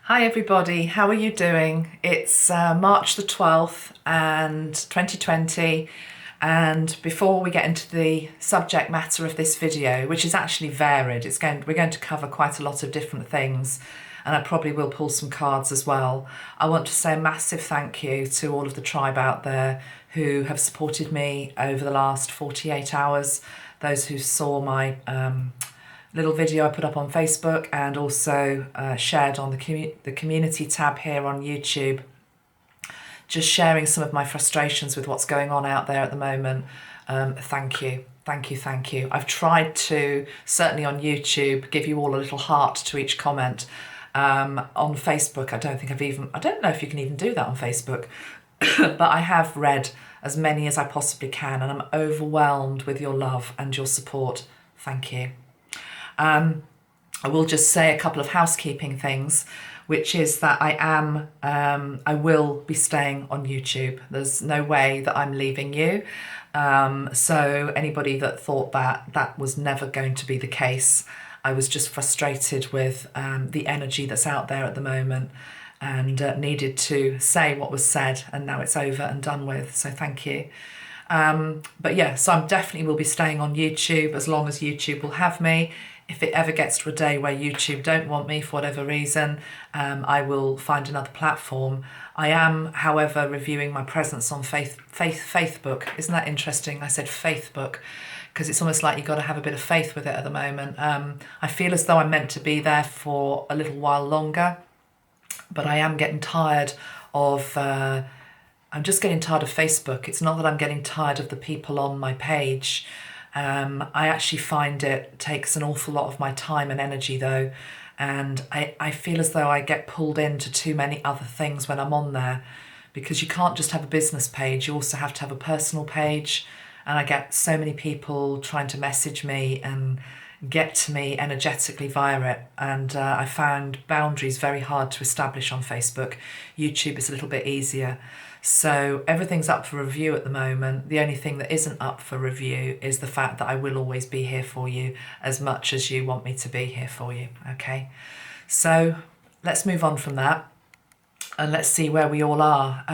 Hi everybody, how are you doing? It's March the 12th and 2020, and before we get into the subject matter of this video, which is actually varied, we're going to cover quite a lot of different things, and I probably will pull some cards as well. I want to say a massive thank you to all of the tribe out there who have supported me over the last 48 hours, those who saw my little video I put up on Facebook and also shared on the community tab here on YouTube, just sharing some of my frustrations with what's going on out there at the moment. Thank you, thank you, thank you. I've tried to, certainly on YouTube, give you all a little heart to each comment. On Facebook, I don't know if you can even do that on Facebook, but I have read as many as I possibly can, and I'm overwhelmed with your love and your support. Thank you. I will just say a couple of housekeeping things, which is that I will be staying on YouTube. There's no way that I'm leaving you. So anybody that thought that was never going to be the case, I was just frustrated with the energy that's out there at the moment, and needed to say what was said, and now it's over and done with. So thank you. But yeah, so I definitely will be staying on YouTube as long as YouTube will have me. If it ever gets to a day where YouTube don't want me for whatever reason, I will find another platform. I am, however, reviewing my presence on Faithbook. Isn't that interesting? I said Faithbook because it's almost like you've got to have a bit of faith with it at the moment. I feel as though I'm meant to be there for a little while longer, but I am getting tired of... I'm just getting tired of Facebook. It's not that I'm getting tired of the people on my page. I actually find it takes an awful lot of my time and energy though, and I feel as though I get pulled into too many other things when I'm on there, because you can't just have a business page, you also have to have a personal page, and I get so many people trying to message me and get to me energetically via it, and I found boundaries very hard to establish on Facebook. YouTube is a little bit easier. So everything's up for review at the moment. The only thing that isn't up for review is the fact that I will always be here for you as much as you want me to be here for you, okay? So let's move on from that and let's see where we all are.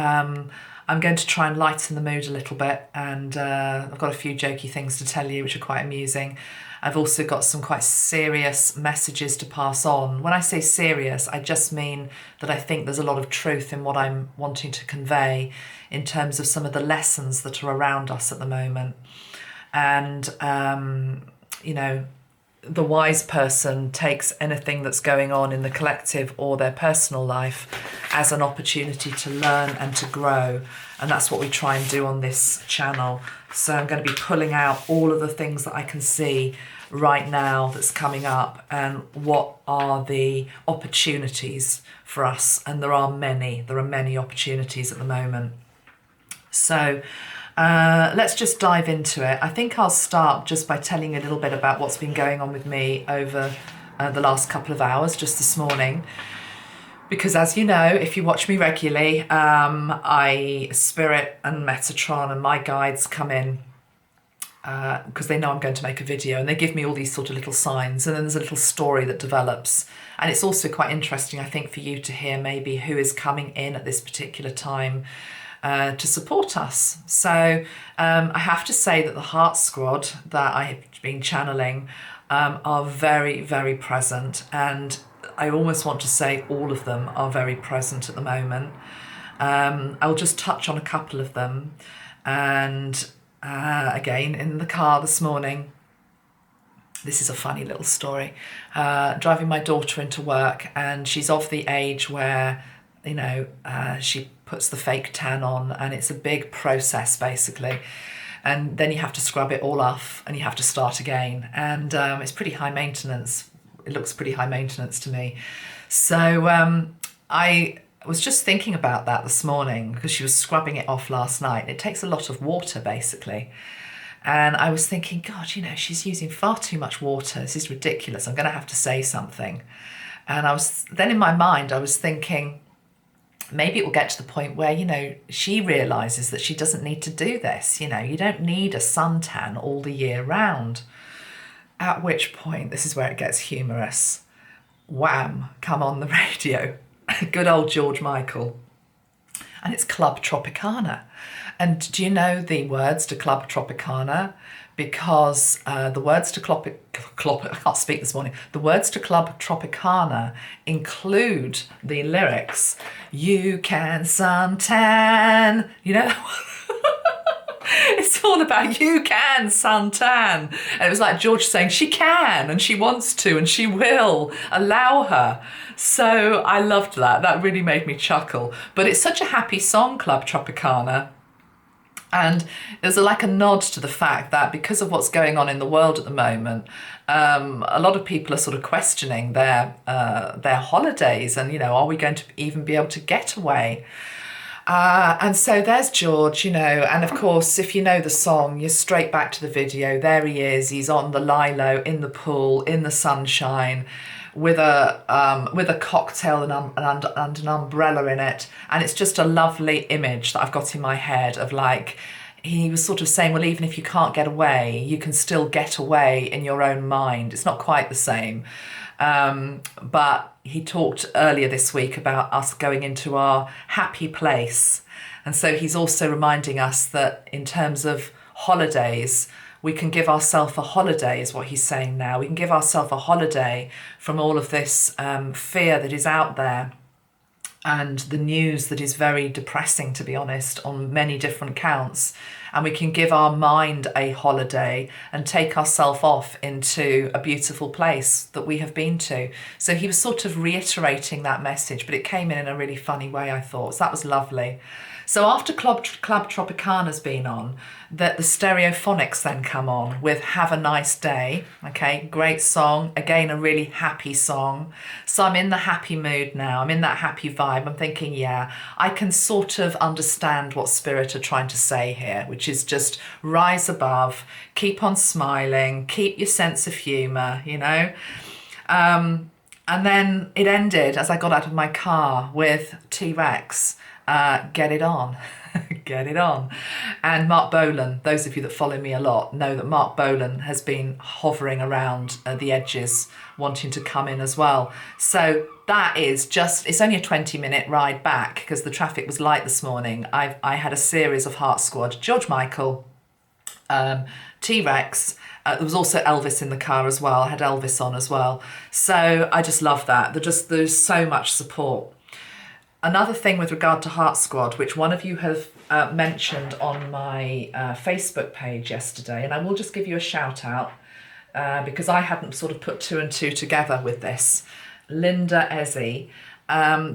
I'm going to try and lighten the mood a little bit, and I've got a few jokey things to tell you which are quite amusing. I've also got some quite serious messages to pass on. When I say serious, I just mean that I think there's a lot of truth in what I'm wanting to convey in terms of some of the lessons that are around us at the moment. And, the wise person takes anything that's going on in the collective or their personal life as an opportunity to learn and to grow. And that's what we try and do on this channel. So I'm going to be pulling out all of the things that I can see right now that's coming up, and what are the opportunities for us. And there are many opportunities at the moment. So let's just dive into it. I think I'll start just by telling you a little bit about what's been going on with me over the last couple of hours, just this morning. Because as you know, if you watch me regularly, Spirit and Metatron and my guides come in because they know I'm going to make a video, and they give me all these sort of little signs, and then there's a little story that develops. And it's also quite interesting, I think, for you to hear maybe who is coming in at this particular time to support us. So I have to say that the Heart Squad that I have been channeling are very, very present, and I almost want to say all of them are very present at the moment. I'll just touch on a couple of them. And again, in the car this morning, this is a funny little story, driving my daughter into work, and she's of the age where, she puts the fake tan on, and it's a big process basically. And then you have to scrub it all off and you have to start again. And it's pretty high maintenance. It looks pretty high maintenance to me. So I was just thinking about that this morning, because she was scrubbing it off last night. It takes a lot of water basically. And I was thinking, God, she's using far too much water. This is ridiculous. I'm going to have to say something. And then in my mind, I was thinking, maybe it will get to the point where, she realizes that she doesn't need to do this. You don't need a suntan all the year round. At which point, this is where it gets humorous. Wham, come on the radio. Good old George Michael. And it's Club Tropicana. And do you know the words to Club Tropicana? Because the words to I can't speak this morning. The words to Club Tropicana include the lyrics, "You can suntan." You know that one? It's all about you can suntan. And it was like George saying she can and she wants to and she will. Allow her. So I loved that. That really made me chuckle. But it's such a happy song, Club Tropicana. And there's like a nod to the fact that because of what's going on in the world at the moment, a lot of people are sort of questioning their holidays and, you know, are we going to even be able to get away? And so there's George, you know, and of course, if you know the song, you're straight back to the video. There he is. He's on the lilo in the pool, in the sunshine, with a cocktail and an umbrella in it. And it's just a lovely image that I've got in my head of like, he was sort of saying, well, even if you can't get away, you can still get away in your own mind. It's not quite the same. But he talked earlier this week about us going into our happy place. And so he's also reminding us that in terms of holidays, we can give ourselves a holiday, is what he's saying now. We can give ourselves a holiday from all of this fear that is out there and the news that is very depressing, to be honest, on many different counts. And we can give our mind a holiday and take ourselves off into a beautiful place that we have been to. So he was sort of reiterating that message, but it came in a really funny way, I thought. So that was lovely. So after Club Tropicana's been on, the Stereophonics then come on with Have a Nice Day. Okay, great song. Again, a really happy song. So I'm in the happy mood now. I'm in that happy vibe. I'm thinking, yeah, I can sort of understand what Spirit are trying to say here, which is just rise above, keep on smiling, keep your sense of humour, you know. And then it ended as I got out of my car with T-Rex. Get it on, get it on. And Mark Bolan, those of you that follow me a lot know that Mark Bolan has been hovering around the edges, wanting to come in as well. So that is just, it's only a 20-minute ride back because the traffic was light this morning. I had a series of Heart Squad, George Michael, T-Rex. There was also Elvis in the car as well. I had Elvis on as well. So I just love that. There's so much support. Another thing with regard to Heart Squad, which one of you have mentioned on my Facebook page yesterday, and I will just give you a shout out because I hadn't sort of put two and two together with this. Linda Ezzy.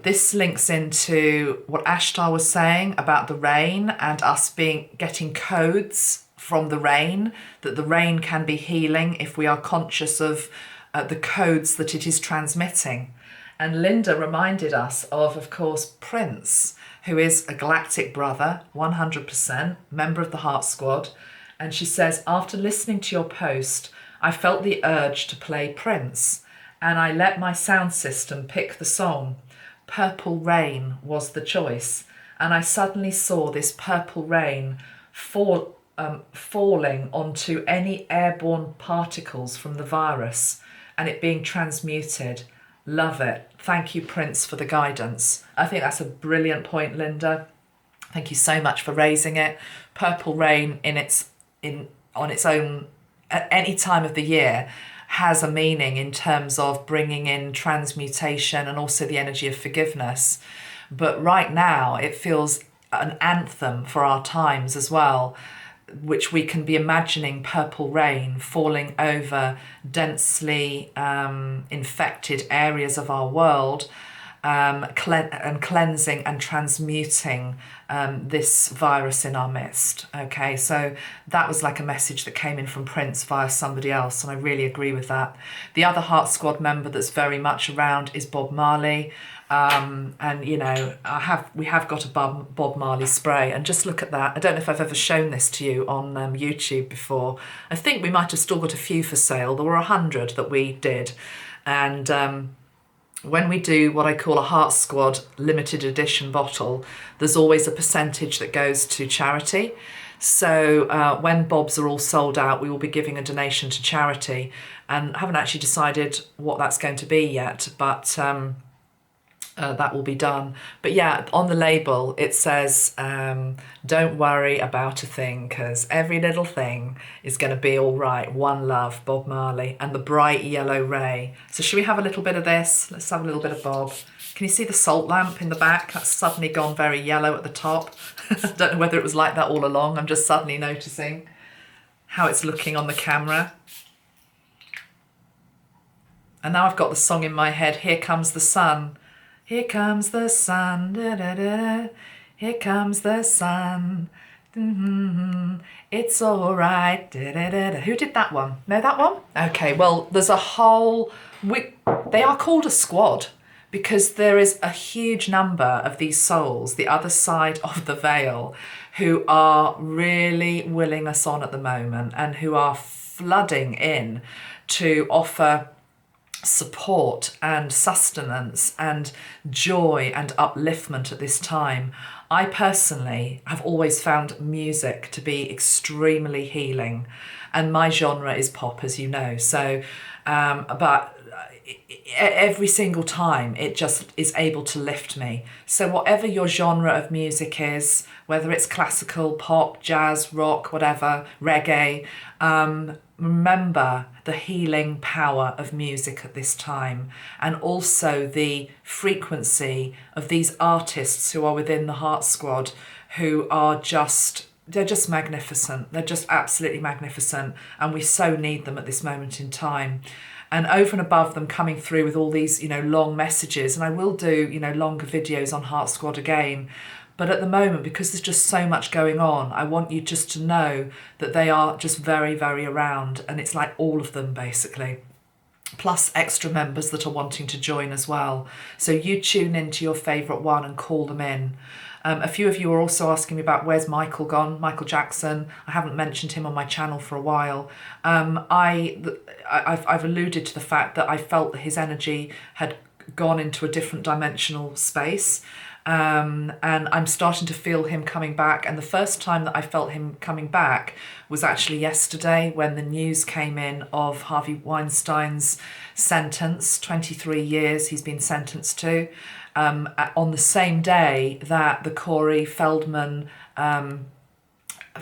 This links into what Ashtar was saying about the rain and us getting codes from the rain, that the rain can be healing if we are conscious of the codes that it is transmitting. And Linda reminded us of course, Prince, who is a galactic brother, 100%, member of the Heart Squad. And she says, after listening to your post, I felt the urge to play Prince, and I let my sound system pick the song. Purple Rain was the choice, and I suddenly saw this purple rain falling onto any airborne particles from the virus, and it being transmuted. Love it. Thank you, Prince, for the guidance. I think that's a brilliant point, Linda. Thank you so much for raising it. Purple rain on its own at any time of the year has a meaning in terms of bringing in transmutation and also the energy of forgiveness. But right now it feels an anthem for our times as well, which we can be imagining purple rain falling over densely infected areas of our world, and cleansing and transmuting this virus in our midst. Okay, so that was like a message that came in from Prince via somebody else, and I really agree with that. The other Heart Squad member that's very much around is Bob Marley. And you know, we have got a Bob Marley spray, and just look at that. I don't know if I've ever shown this to you on YouTube before. I think we might have still got a few for sale. There were 100 that we did, and when we do what I call a Heart Squad limited edition bottle, there's always a percentage that goes to charity. So when Bob's are all sold out, we will be giving a donation to charity, and I haven't actually decided what that's going to be yet, but that will be done. But yeah, on the label it says, don't worry about a thing, because every little thing is going to be all right. One love, Bob Marley, and the bright yellow ray. So should we have a little bit of this? Let's have a little bit of Bob. Can you see the salt lamp in the back? That's suddenly gone very yellow at the top. I don't know whether it was like that all along. I'm just suddenly noticing how it's looking on the camera. And now I've got the song in my head, Here Comes the Sun. Here comes the sun, da, da, da, da. Here comes the sun. Mm-hmm. It's all right. Da, da, da, da. Who did that one? Know that one? Okay, well, there's a whole... They are called a squad because there is a huge number of these souls, the other side of the veil, who are really willing us on at the moment and who are flooding in to offer support and sustenance and joy and upliftment at this time. I personally have always found music to be extremely healing, and my genre is pop, as you know. So, but every single time it just is able to lift me. So whatever your genre of music is, whether it's classical, pop, jazz, rock, whatever, reggae, remember the healing power of music at this time, and also the frequency of these artists who are within the Heart Squad, who are they're just magnificent. They're just absolutely magnificent, and we so need them at this moment in time. And over and above them coming through with all these, long messages, and I will do, longer videos on Heart Squad again. But at the moment, because there's just so much going on, I want you just to know that they are just very, very around. And it's like all of them, basically. Plus extra members that are wanting to join as well. So you tune into your favourite one and call them in. A few of you are also asking me about where's Michael gone, Michael Jackson. I haven't mentioned him on my channel for a while. I've alluded to the fact that I felt that his energy had gone into a different dimensional space. And I'm starting to feel him coming back. And the first time that I felt him coming back was actually yesterday, when the news came in of Harvey Weinstein's sentence, 23 years he's been sentenced to, on the same day that the Corey Feldman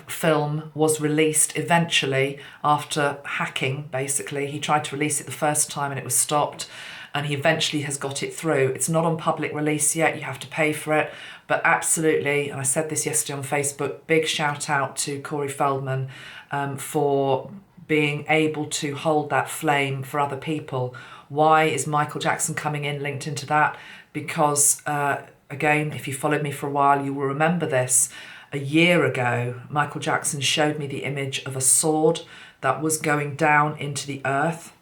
film was released eventually after hacking, basically. He tried to release it the first time and it was stopped. And he eventually has got it through. It's not on public release yet, you have to pay for it. But absolutely, and I said this yesterday on Facebook, big shout out to Corey Feldman for being able to hold that flame for other people. Why is Michael Jackson coming in linked into that? Because, again, if you followed me for a while, you will remember this. A year ago, Michael Jackson showed me the image of a sword that was going down into the earth.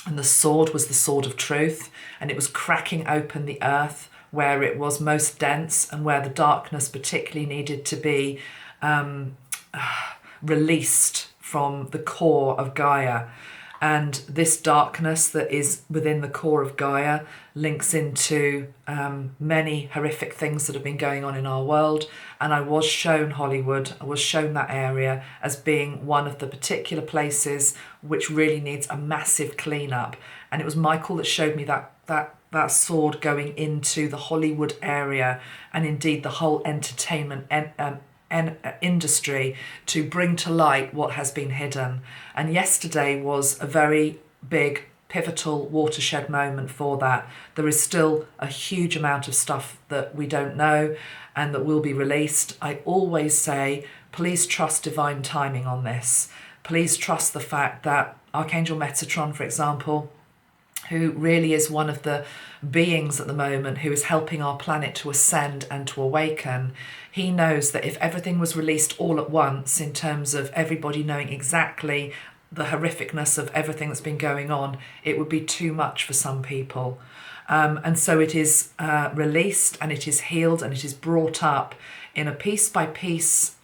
And the sword was the sword of truth, and it was cracking open the earth where it was most dense and where the darkness particularly needed to be released from the core of Gaia. And this darkness that is within the core of Gaia links into many horrific things that have been going on in our world. And I was shown Hollywood, I was shown that area as being one of the particular places which really needs a massive cleanup. And it was Michael that showed me that sword going into the Hollywood area, and indeed the whole entertainment industry, to bring to light what has been hidden. And yesterday was a very big pivotal watershed moment for that. There is still a huge amount of stuff that we don't know and that will be released. I always say, please trust divine timing on this. Please trust the fact that Archangel Metatron, for example, who really is one of the beings at the moment who is helping our planet to ascend and to awaken, he knows that if everything was released all at once, in terms of everybody knowing exactly the horrificness of everything that's been going on, it would be too much for some people. And so it is released, and it is healed, and it is brought up in a piece-by-piece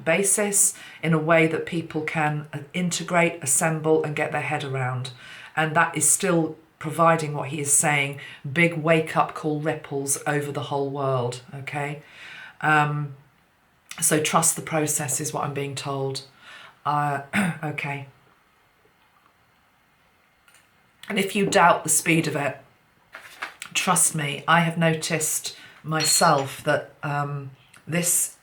basis, in a way that people can integrate, assemble, and get their head around. And that is still providing what he is saying, big wake-up call ripples over the whole world, okay? So trust the process is what I'm being told. Okay. And if you doubt the speed of it, trust me, I have noticed myself that this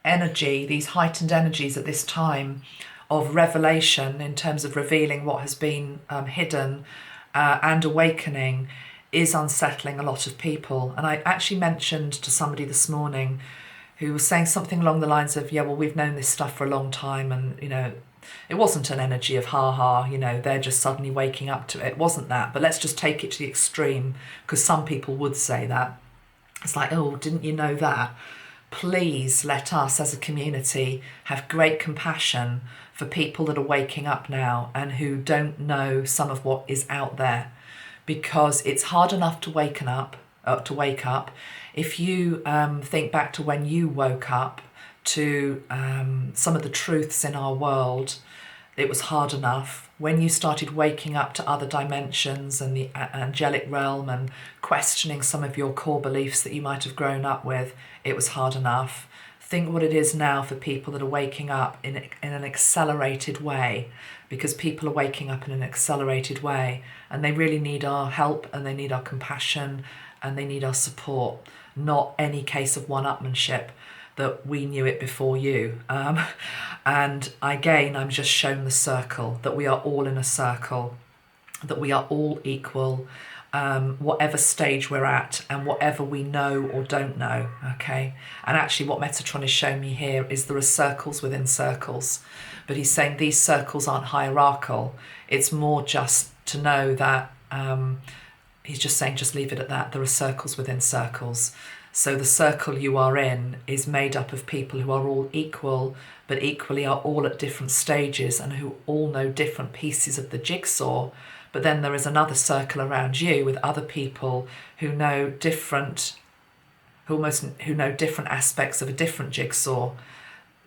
energy, these heightened energies at this time of revelation in terms of revealing what has been hidden and awakening is unsettling a lot of people. And I actually mentioned to somebody this morning who was saying something along the lines of, yeah, well, we've known this stuff for a long time, and, you know, it wasn't an energy of ha, you know, they're just suddenly waking up to it. It wasn't that, but let's just take it to the extreme, because some people would say that. It's like, oh, didn't you know that? Please let us as a community have great compassion for people that are waking up now and who don't know some of what is out there, because it's hard enough to wake up. If you think back to when you woke up to some of the truths in our world, it was hard enough. When you started waking up to other dimensions and the angelic realm and questioning some of your core beliefs that you might have grown up with, it was hard enough. Think what it is now for people that are waking up in an accelerated way, because people are waking up in an accelerated way and they really need our help and they need our compassion and they need our support, not any case of one-upmanship that we knew it before you. And again, I'm just shown the circle, that we are all in a circle, that we are all equal, whatever stage we're at and whatever we know or don't know, okay? And actually what Metatron is showing me here is there are circles within circles, but he's saying these circles aren't hierarchical. It's more just to know that, he's just saying just leave it at that. There are circles within circles. So the circle you are in is made up of people who are all equal, but equally are all at different stages and who all know different pieces of the jigsaw. But then there is another circle around you with other people who know different aspects of a different jigsaw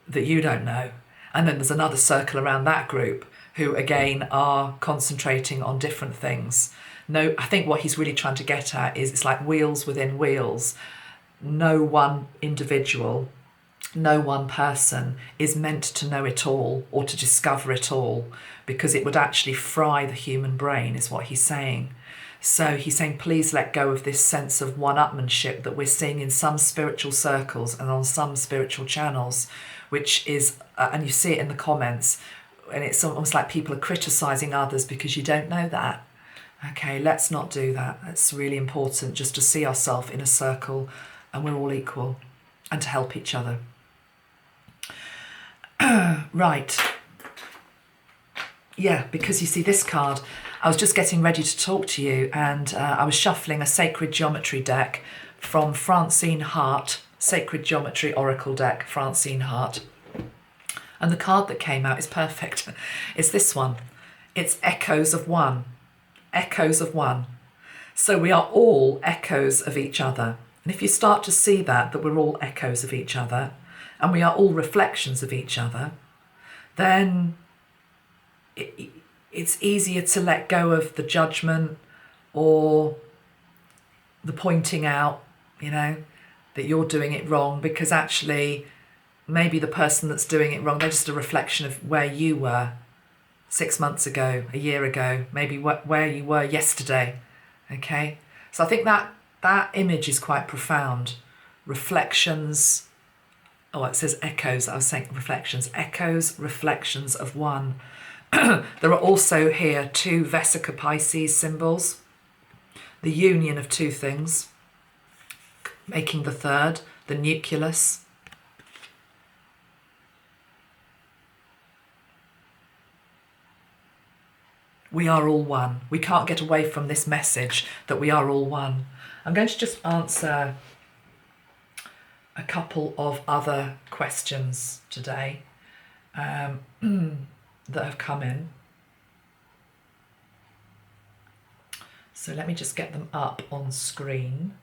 that you don't know. And then there's another circle around that group who again are concentrating on different things. No, I think what he's really trying to get at is it's like wheels within wheels. No one individual, no one person is meant to know it all or to discover it all, because it would actually fry the human brain, is what he's saying. So he's saying, please let go of this sense of one-upmanship that we're seeing in some spiritual circles and on some spiritual channels, which is, and you see it in the comments, and it's almost like people are criticising others because you don't know that. Okay, let's not do that. It's really important just to see ourselves in a circle and we're all equal, and to help each other. Right. Yeah, because you see this card, I was just getting ready to talk to you and I was shuffling a sacred geometry deck from Francine Hart, Sacred Geometry Oracle deck, Francine Hart. And the card that came out is perfect. It's this one. It's Echoes of One. Echoes of One. So we are all echoes of each other. And if you start to see that we're all echoes of each other and we are all reflections of each other, then it's easier to let go of the judgment or the pointing out, you know, that you're doing it wrong, because actually maybe the person that's doing it wrong, they're just a reflection of where you were 6 months ago, a year ago, maybe where you were yesterday, okay? So I think that image is quite profound. Reflections, oh, it says echoes, I was saying reflections. Echoes, reflections of one. There are also here 2 Vesica Pisces symbols, the union of 2 things, making the third, the nucleus. We are all one. We can't get away from this message that we are all one. I'm going to just answer a couple of other questions today that have come in. So let me just get them up on screen.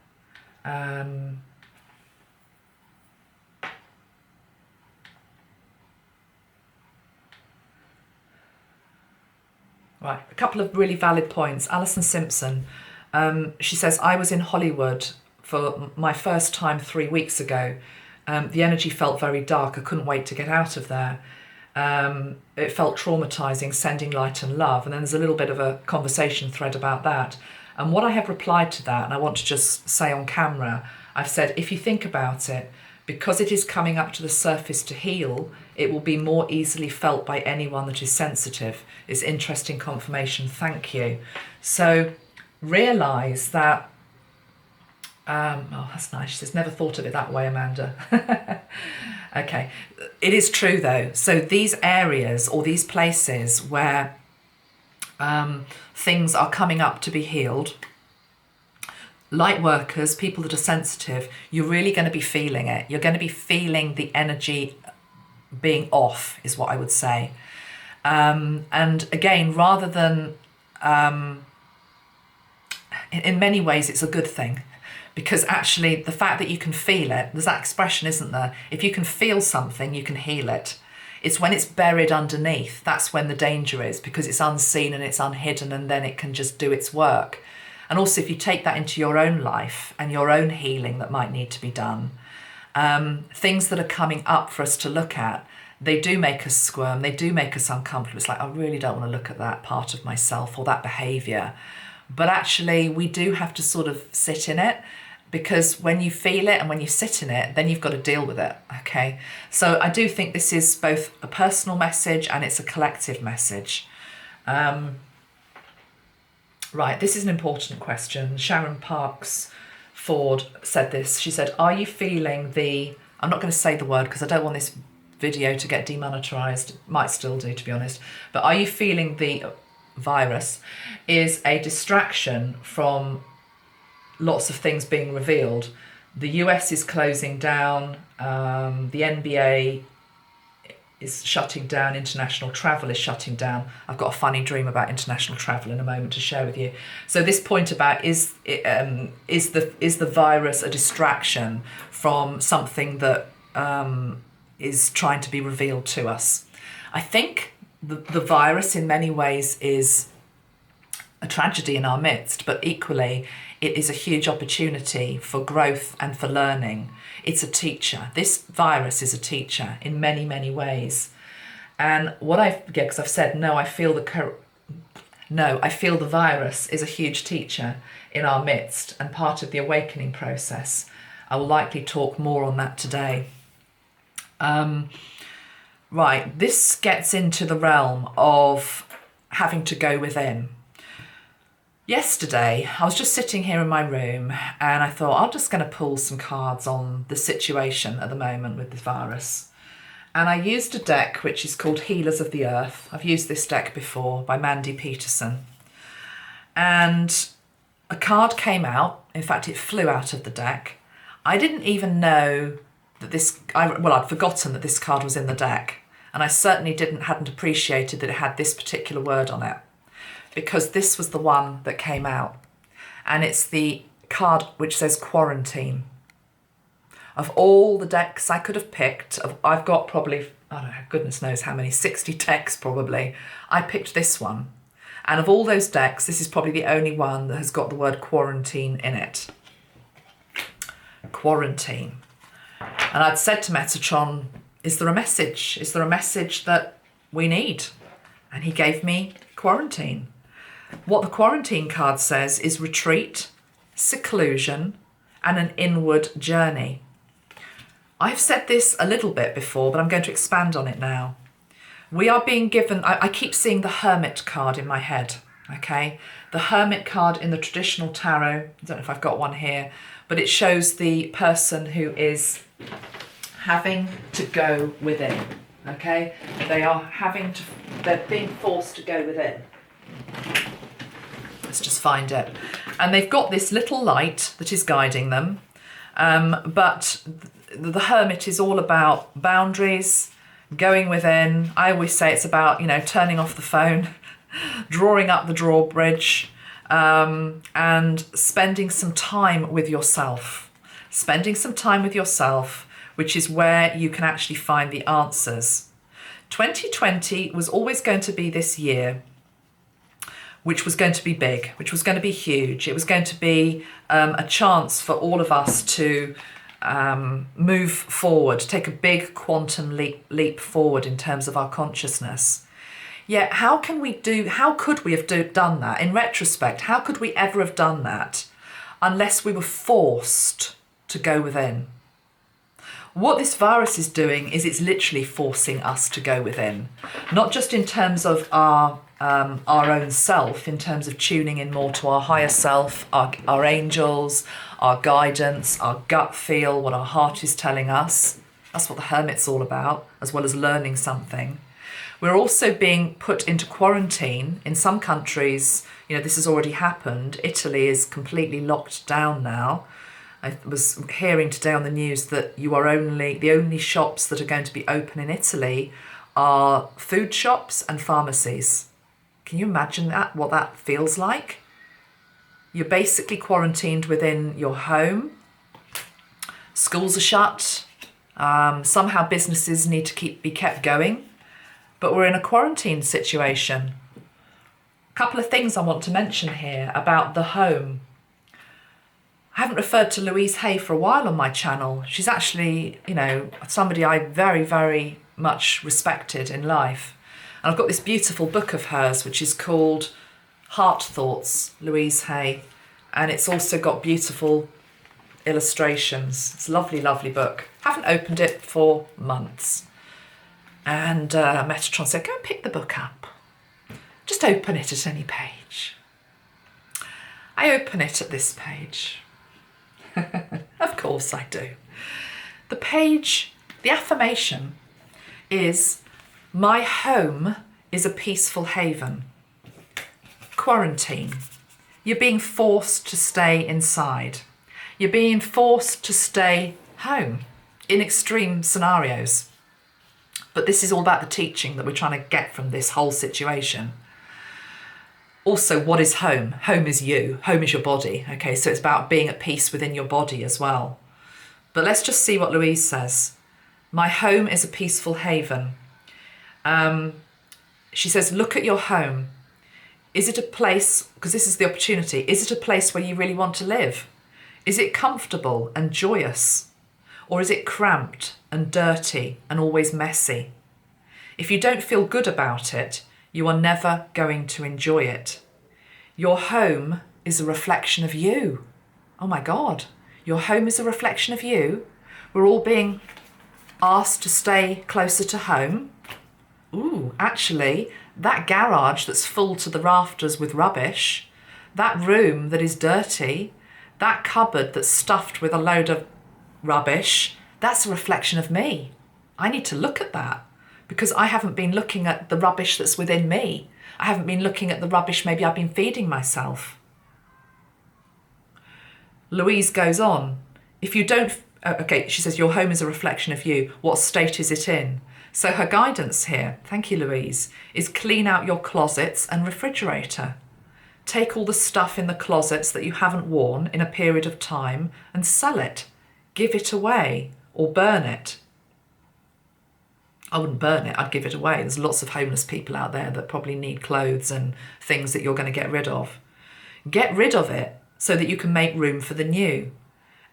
Right, a couple of really valid points. Alison Simpson, she says, I was in Hollywood for my first time 3 weeks ago. The energy felt very dark. I couldn't wait to get out of there. It felt traumatizing, sending light and love. And then there's a little bit of a conversation thread about that. And what I have replied to that, and I want to just say on camera, I've said, if you think about it, because it is coming up to the surface to heal, it will be more easily felt by anyone that is sensitive. It's interesting confirmation, thank you. So realise that, oh, that's nice. She says, never thought of it that way, Amanda. Okay, it is true though. So these areas or these places where things are coming up to be healed, light workers, people that are sensitive, you're really going to be feeling it. You're going to be feeling the energy being off, is what I would say. And again, rather than, in many ways, it's a good thing. Because actually, the fact that you can feel it, there's that expression, isn't there? If you can feel something, you can heal it. It's when it's buried underneath, that's when the danger is, because it's unseen and it's unhidden, and then it can just do its work. And also, if you take that into your own life and your own healing that might need to be done, things that are coming up for us to look at, they do make us squirm, they do make us uncomfortable. It's like, I really don't want to look at that part of myself or that behaviour. But actually, we do have to sort of sit in it, because when you feel it and when you sit in it, then you've got to deal with it, okay? So I do think this is both a personal message and it's a collective message. Right, this is an important question. Sharon Parks Ford said this. She said, are you feeling the, I'm not going to say the word because I don't want this video to get demonetized, might still do, to be honest, but are you feeling the virus is a distraction from lots of things being revealed? The US is closing down, the NBA is shutting down, international travel is shutting down. I've got a funny dream about international travel in a moment to share with you. So this point about is the virus a distraction from something that is trying to be revealed to us? I think the virus in many ways is a tragedy in our midst, but equally it is a huge opportunity for growth and for learning. It's a teacher. This virus is a teacher in many, many ways. And what because I've said, I feel the virus is a huge teacher in our midst and part of the awakening process. I will likely talk more on that today. Right, this gets into the realm of having to go within. Yesterday, I was just sitting here in my room and I thought, I'm just going to pull some cards on the situation at the moment with the virus. And I used a deck which is called Healers of the Earth. I've used this deck before by Mandy Peterson. And a card came out. In fact, it flew out of the deck. I didn't even know that I'd forgotten that this card was in the deck. And I certainly hadn't appreciated that it had this particular word on it, because this was the one that came out. And it's the card which says quarantine. Of all the decks I could have picked, I've got probably, I don't know, goodness knows how many, 60 decks probably. I picked this one. And of all those decks, this is probably the only one that has got the word quarantine in it. Quarantine. And I'd said to Metatron, is there a message? Is there a message that we need? And he gave me quarantine. What the quarantine card says is retreat, seclusion, and an inward journey. I've said this a little bit before, but I'm going to expand on it now. We are being given, I keep seeing the Hermit card in my head, okay? The Hermit card in the traditional tarot, I don't know if I've got one here, but it shows the person who is having to go within, okay? They're being forced to go within. Let's just find it. And they've got this little light that is guiding them, but the Hermit is all about boundaries, going within. I always say it's about, turning off the phone, drawing up the drawbridge, and spending some time with yourself. Spending some time with yourself, which is where you can actually find the answers. 2020 was always going to be this year which was going to be big, which was going to be huge. It was going to be a chance for all of us to move forward, take a big quantum leap forward in terms of our consciousness. Yet how could we have done that? In retrospect, how could we ever have done that unless we were forced to go within? What this virus is doing is it's literally forcing us to go within, not just in terms of our own self, in terms of tuning in more to our higher self, our angels, our guidance, our gut feel, what our heart is telling us. That's what the Hermit's all about, as well as learning something. We're also being put into quarantine in some countries. You know, this has already happened. Italy is completely locked down now. I was hearing today on the news that the only shops that are going to be open in Italy are food shops and pharmacies. Can you imagine what that feels like? You're basically quarantined within your home. Schools are shut. Somehow businesses need to be kept going. But we're in a quarantine situation. A couple of things I want to mention here about the home. I haven't referred to Louise Hay for a while on my channel. She's actually, somebody I very, very much respected in life. And I've got this beautiful book of hers, which is called Heart Thoughts, Louise Hay. And it's also got beautiful illustrations. It's a lovely, lovely book. Haven't opened it for months. And Metatron said, go and pick the book up. Just open it at any page. I open it at this page. Of course I do. The affirmation is, my home is a peaceful haven. Quarantine. You're being forced to stay inside. You're being forced to stay home in extreme scenarios. But this is all about the teaching that we're trying to get from this whole situation. Also, what is home? Home is you. Home is your body. Okay, so it's about being at peace within your body as well. But let's just see what Louise says. My home is a peaceful haven. She says, look at your home. Is it a place, because this is the opportunity, is it a place where you really want to live? Is it comfortable and joyous? Or is it cramped and dirty and always messy? If you don't feel good about it, you are never going to enjoy it. Your home is a reflection of you. Oh my God, your home is a reflection of you. We're all being asked to stay closer to home. Ooh, actually, that garage that's full to the rafters with rubbish, that room that is dirty, that cupboard that's stuffed with a load of rubbish, that's a reflection of me. I need to look at that because I haven't been looking at the rubbish that's within me. I haven't been looking at the rubbish maybe I've been feeding myself. Louise goes on, if you don't, okay, she says, your home is a reflection of you. What state is it in? So her guidance here, thank you Louise, is clean out your closets and refrigerator. Take all the stuff in the closets that you haven't worn in a period of time and sell it. Give it away or burn it. I wouldn't burn it, I'd give it away. There's lots of homeless people out there that probably need clothes and things that you're going to get rid of. Get rid of it so that you can make room for the new.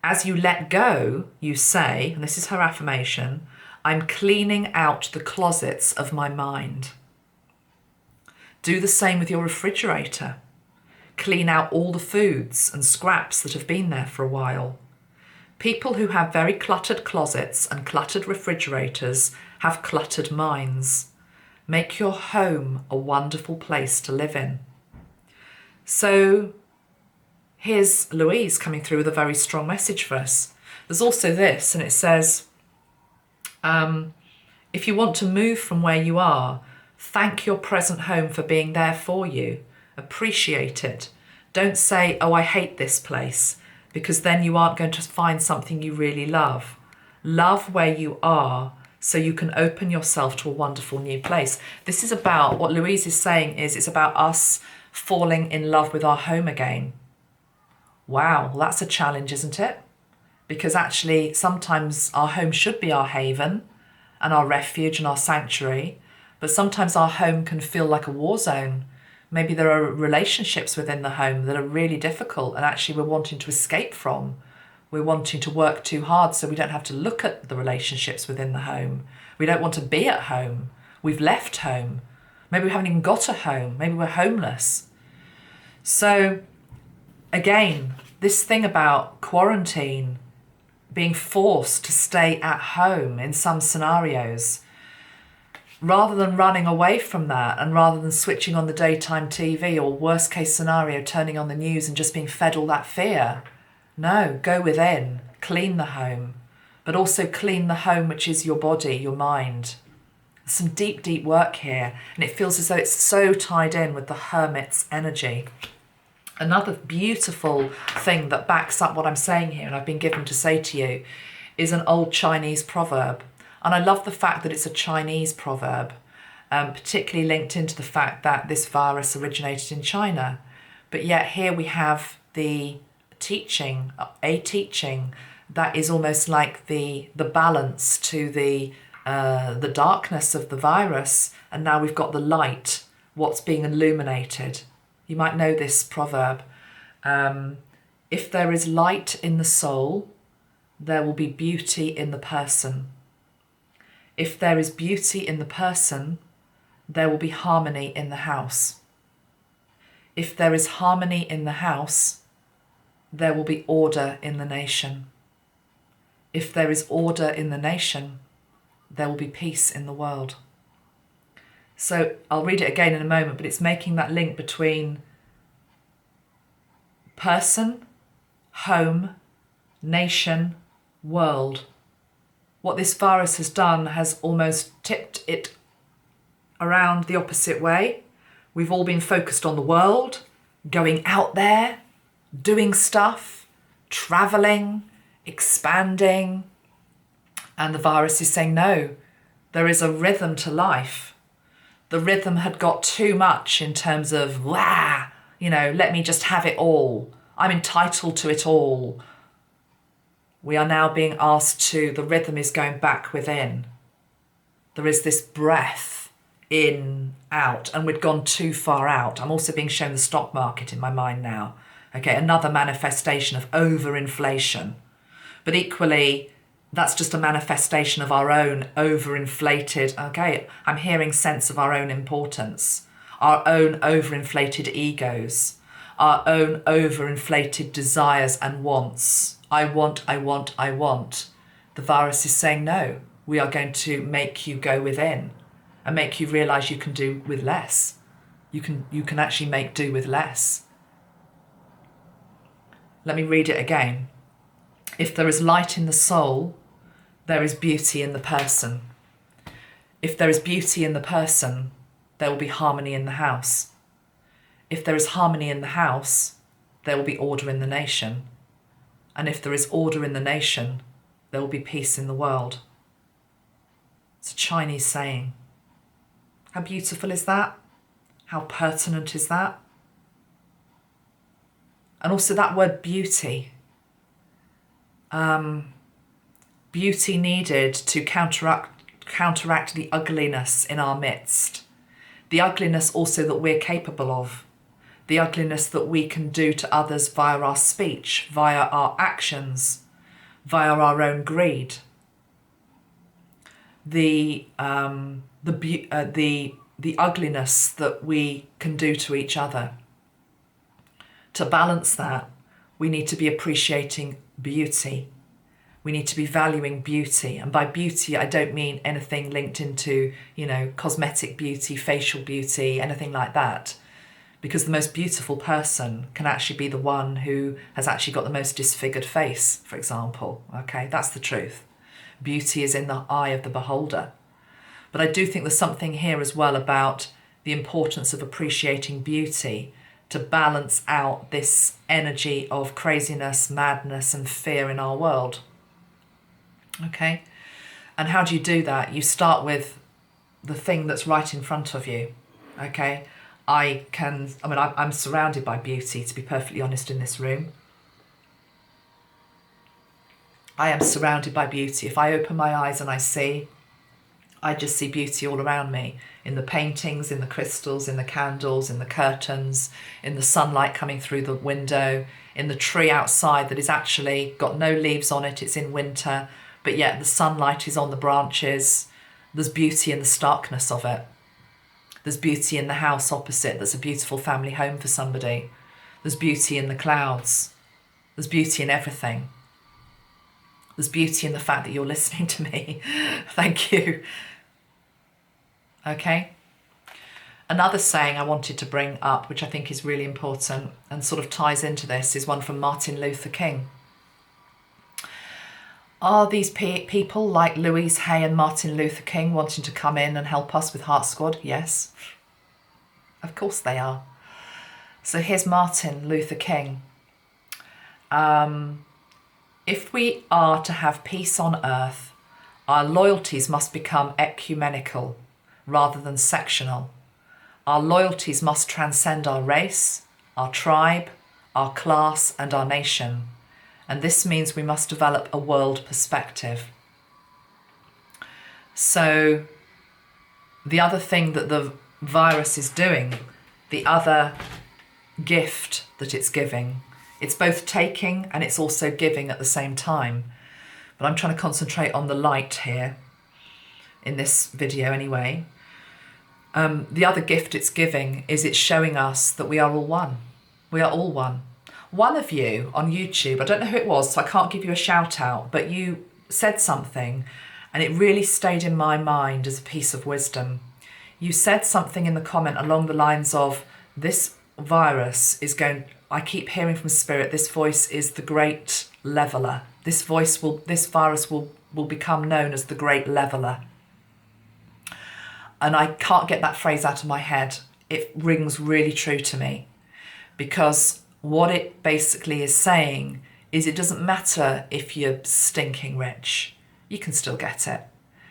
As you let go, you say, and this is her affirmation, I'm cleaning out the closets of my mind. Do the same with your refrigerator. Clean out all the foods and scraps that have been there for a while. People who have very cluttered closets and cluttered refrigerators have cluttered minds. Make your home a wonderful place to live in. So here's Louise coming through with a very strong message for us. There's also this, and it says, if you want to move from where you are, thank your present home for being there for you. Appreciate it. Don't say, oh, I hate this place, because then you aren't going to find something you really love. Love where you are so you can open yourself to a wonderful new place. This is about, what Louise is saying is, it's about us falling in love with our home again. Wow, well, that's a challenge, isn't it? Because actually sometimes our home should be our haven and our refuge and our sanctuary, but sometimes our home can feel like a war zone. Maybe there are relationships within the home that are really difficult and actually we're wanting to escape from. We're wanting to work too hard so we don't have to look at the relationships within the home. We don't want to be at home. We've left home. Maybe we haven't even got a home. Maybe we're homeless. So again, this thing about quarantine, being forced to stay at home in some scenarios, rather than running away from that and rather than switching on the daytime TV or worst case scenario, turning on the news and just being fed all that fear. No, go within, clean the home, but also clean the home, which is your body, your mind. There's some deep, deep work here, and it feels as though it's so tied in with the Hermit's energy. Another beautiful thing that backs up what I'm saying here, and I've been given to say to you, is an old Chinese proverb. And I love the fact that it's a Chinese proverb, particularly linked into the fact that this virus originated in China. But yet here we have the teaching, a teaching that is almost like the balance to the darkness of the virus. And now we've got the light, what's being illuminated. You might know this proverb. If there is light in the soul, there will be beauty in the person. If there is beauty in the person, there will be harmony in the house. If there is harmony in the house, there will be order in the nation. If there is order in the nation, there will be peace in the world. So I'll read it again in a moment, but it's making that link between person, home, nation, world. What this virus has done has almost tipped it around the opposite way. We've all been focused on the world, going out there, doing stuff, traveling, expanding. And the virus is saying, no, there is a rhythm to life. The rhythm had got too much in terms of, let me just have it all. I'm entitled to it all. We are now being asked to, the rhythm is going back within. There is this breath in, out, and we'd gone too far out. I'm also being shown the stock market in my mind now. Okay, another manifestation of overinflation. But equally, that's just a manifestation of our own overinflated, I'm hearing sense of our own importance, our own overinflated egos, our own overinflated desires and wants. I want. The virus is saying, no, we are going to make you go within and make you realise you can do with less. You can actually make do with less. Let me read it again. If there is light in the soul, there is beauty in the person. If there is beauty in the person, there will be harmony in the house. If there is harmony in the house, there will be order in the nation. And if there is order in the nation, there will be peace in the world. It's a Chinese saying. How beautiful is that? How pertinent is that? And also that word beauty. Beauty needed to counteract the ugliness in our midst. The ugliness also that we're capable of. The ugliness that we can do to others via our speech, via our actions, via our own greed. The ugliness that we can do to each other. To balance that, we need to be appreciating beauty. We need to be valuing beauty. And by beauty, I don't mean anything linked into, cosmetic beauty, facial beauty, anything like that. Because the most beautiful person can actually be the one who has actually got the most disfigured face, for example. Okay, that's the truth. Beauty is in the eye of the beholder. But I do think there's something here as well about the importance of appreciating beauty to balance out this energy of craziness, madness, and fear in our world. Okay? And how do you do that? You start with the thing that's right in front of you. Okay? I'm surrounded by beauty, to be perfectly honest, in this room. I am surrounded by beauty. If I open my eyes and I just see beauty all around me. In the paintings, in the crystals, in the candles, in the curtains, in the sunlight coming through the window, in the tree outside that is actually got no leaves on it, it's in winter, but yet the sunlight is on the branches. There's beauty in the starkness of it. There's beauty in the house opposite that's a beautiful family home for somebody. There's beauty in the clouds. There's beauty in everything. There's beauty in the fact that you're listening to me. Thank you. Okay. Another saying I wanted to bring up, which I think is really important and sort of ties into this, is one from Martin Luther King. Are these people like Louise Hay and Martin Luther King wanting to come in and help us with Heart Squad? Yes. Of course they are. So here's Martin Luther King. If we are to have peace on earth, our loyalties must become ecumenical rather than sectional. Our loyalties must transcend our race, our tribe, our class, and our nation. And this means we must develop a world perspective. So the other thing that the virus is doing, the other gift that it's giving, it's both taking and it's also giving at the same time. But I'm trying to concentrate on the light here in this video anyway. The other gift it's giving is it's showing us that we are all one. We are all one. One of you on YouTube, I don't know who it was, so I can't give you a shout out, but you said something and it really stayed in my mind as a piece of wisdom. You said something in the comment along the lines of, this virus is going, I keep hearing from Spirit, this voice is the great leveler. This virus will become known as the great leveler. And I can't get that phrase out of my head. It rings really true to me, because what it basically is saying is it doesn't matter if you're stinking rich, you can still get it.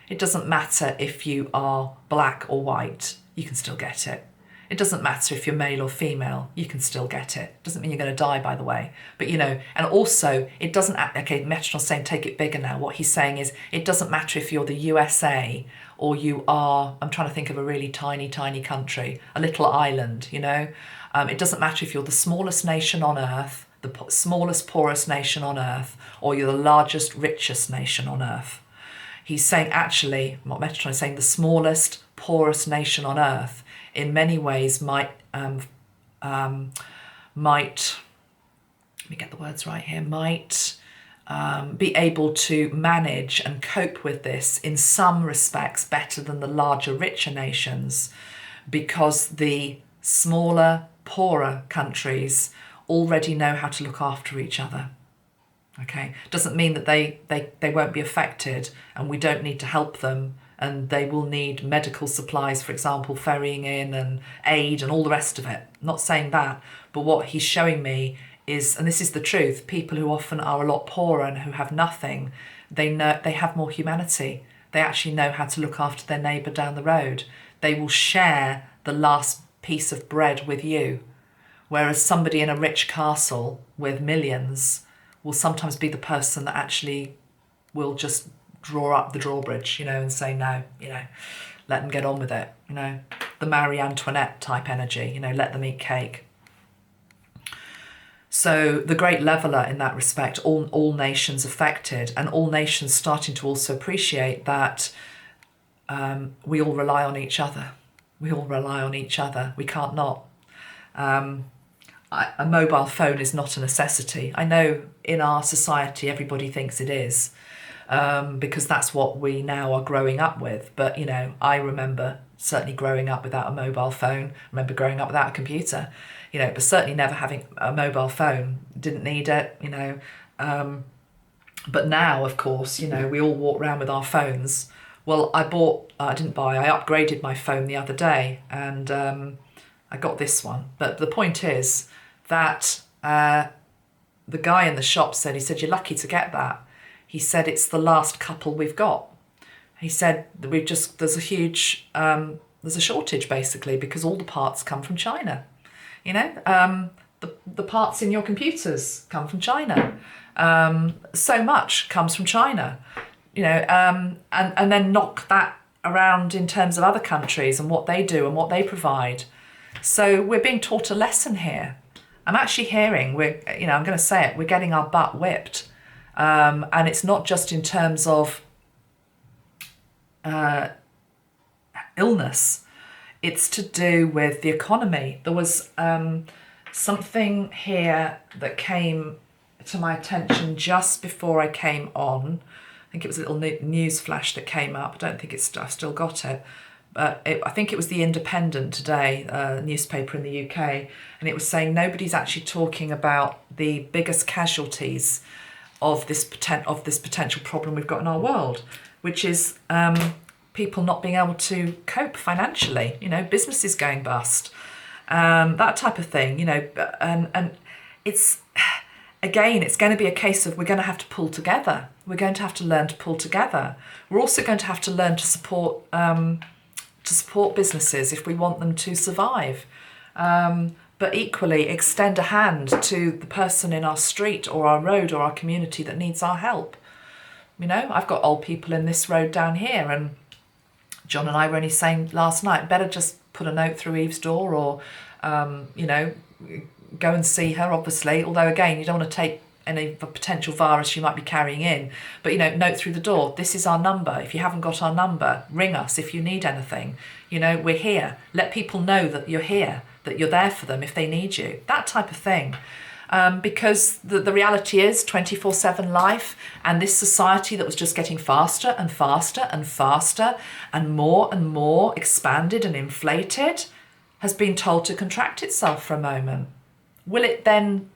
It doesn't matter if you are black or white, you can still get it. It doesn't matter if you're male or female, you can still get it. Doesn't mean you're going to die, by the way. But, you know, and also it doesn't, okay, Metatron's saying take it bigger now. What he's saying is it doesn't matter if you're the USA or you are, I'm trying to think of a really tiny, tiny country, a little island, you know. It doesn't matter if you're the smallest nation on earth, the smallest, poorest nation on earth, or you're the largest, richest nation on earth. He's saying actually, what Metatron is saying, the smallest, poorest nation on earth in many ways might, let me get the words right here, might be able to manage and cope with this in some respects better than the larger, richer nations, because the smaller, poorer countries already know how to look after each other. Okay, doesn't mean that they won't be affected and we don't need to help them, and they will need medical supplies, for example, ferrying in and aid and all the rest of it. Not saying that, but what he's showing me is, and this is the truth, people who often are a lot poorer and who have nothing, they know they have more humanity. They actually know how to look after their neighbour down the road. They will share the last piece of bread with you, whereas somebody in a rich castle with millions will sometimes be the person that actually will just draw up the drawbridge, you know, and say no, you know, let them get on with it, you know, the Marie Antoinette type energy, you know, let them eat cake. So the great leveler in that respect, all nations affected, and all nations starting to also appreciate that we all rely on each other. We all rely on each other. We can't not. A mobile phone is not a necessity. I know in our society everybody thinks it is, because that's what we now are growing up with. But, you know, I remember certainly growing up without a mobile phone. I remember growing up without a computer, you know, but certainly never having a mobile phone. Didn't need it, you know. But now, of course, you know, we all walk around with our phones. Well, I upgraded my phone the other day, and I got this one. But the point is that the guy in the shop said, he said, you're lucky to get that. He said, it's the last couple we've got. He said, there's a shortage basically, because all the parts come from China. You know, the parts in your computers come from China. So much comes from China, you know, and then knock that around in terms of other countries and what they do and what they provide. So we're being taught a lesson here. I'm actually hearing, I'm going to say it, we're getting our butt whipped. And it's not just in terms of illness. It's to do with the economy. There was something here that came to my attention just before I came on. I think it was a little news flash that came up. I don't think I've still got it. But I think it was the Independent today, newspaper in the UK, and it was saying nobody's actually talking about the biggest casualties of this potential problem we've got in our world, which is people not being able to cope financially. You know, businesses going bust, that type of thing. You know, and it's again, it's going to be a case of we're going to have to pull together. We're going to have to learn to pull together. We're also going to have to learn to support businesses if we want them to survive. But equally extend a hand to the person in our street or our road or our community that needs our help. You know, I've got old people in this road down here, and John and I were only saying last night, better just put a note through Eve's door, or, you know, go and see her, obviously. Although, again, you don't want to take any potential virus you might be carrying in. But, you know, note through the door, this is our number. If you haven't got our number, ring us if you need anything. You know, we're here. Let people know that you're here, that you're there for them if they need you. That type of thing. Because the reality is 24/7 life, and this society that was just getting faster and faster and faster and more expanded and inflated has been told to contract itself for a moment. Will it then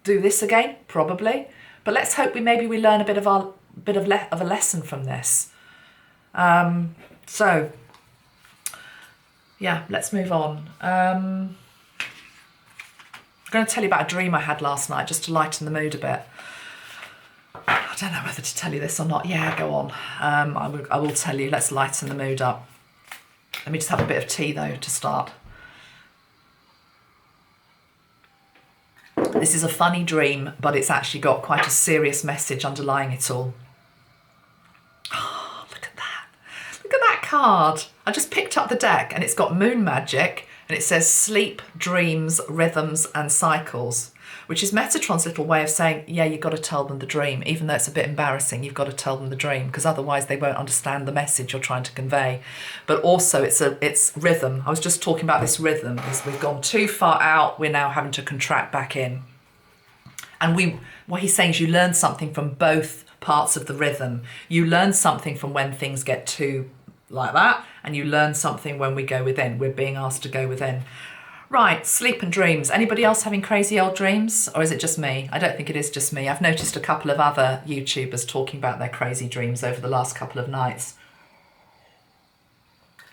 do this again? Probably. But let's hope we learn a bit of a lesson from this. So yeah, let's move on. I'm going to tell you about a dream I had last night just to lighten the mood a bit. I don't know whether to tell you this or not. Yeah, go on. I will tell you. Let's lighten the mood up. Let me just have a bit of tea though to start. This is a funny dream, but it's actually got quite a serious message underlying it all. Oh, look at that. Look at that card. I just picked up the deck and it's got moon magic, and it says sleep, dreams, rhythms and cycles, which is Metatron's little way of saying, yeah, you've got to tell them the dream. Even though it's a bit embarrassing, you've got to tell them the dream, because otherwise they won't understand the message you're trying to convey. But also it's rhythm. I was just talking about this rhythm. As we've gone too far out, we're now having to contract back in. And what he's saying is you learn something from both parts of the rhythm. You learn something from when things get too like that, and you learn something when we go within. We're being asked to go within. Right, sleep and dreams. Anybody else having crazy old dreams? Or is it just me? I don't think it is just me. I've noticed a couple of other YouTubers talking about their crazy dreams over the last couple of nights.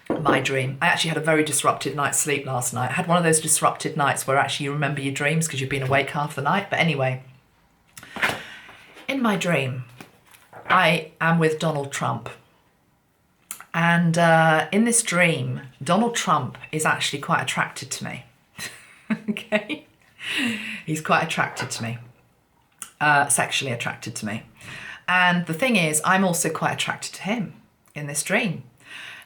My dream. I actually had a very disrupted night's sleep last night. I had one of those disrupted nights where actually you remember your dreams because you've been awake half the night. But anyway, in my dream, I am with Donald Trump. And in this dream, Donald Trump is actually quite attracted to me. Okay? He's quite attracted to me. Sexually attracted to me. And the thing is, I'm also quite attracted to him in this dream.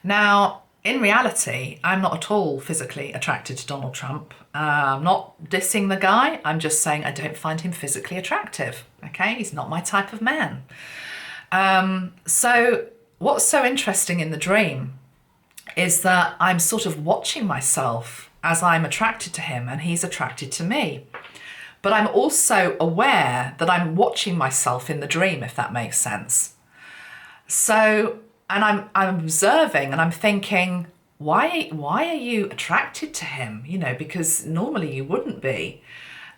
Now, in reality, I'm not at all physically attracted to Donald Trump. I'm not dissing the guy. I'm just saying I don't find him physically attractive. Okay? He's not my type of man. So what's so interesting in the dream is that I'm sort of watching myself as I'm attracted to him and he's attracted to me. But I'm also aware that I'm watching myself in the dream, if that makes sense. So, and I'm observing and I'm thinking, why are you attracted to him? You know, because normally you wouldn't be.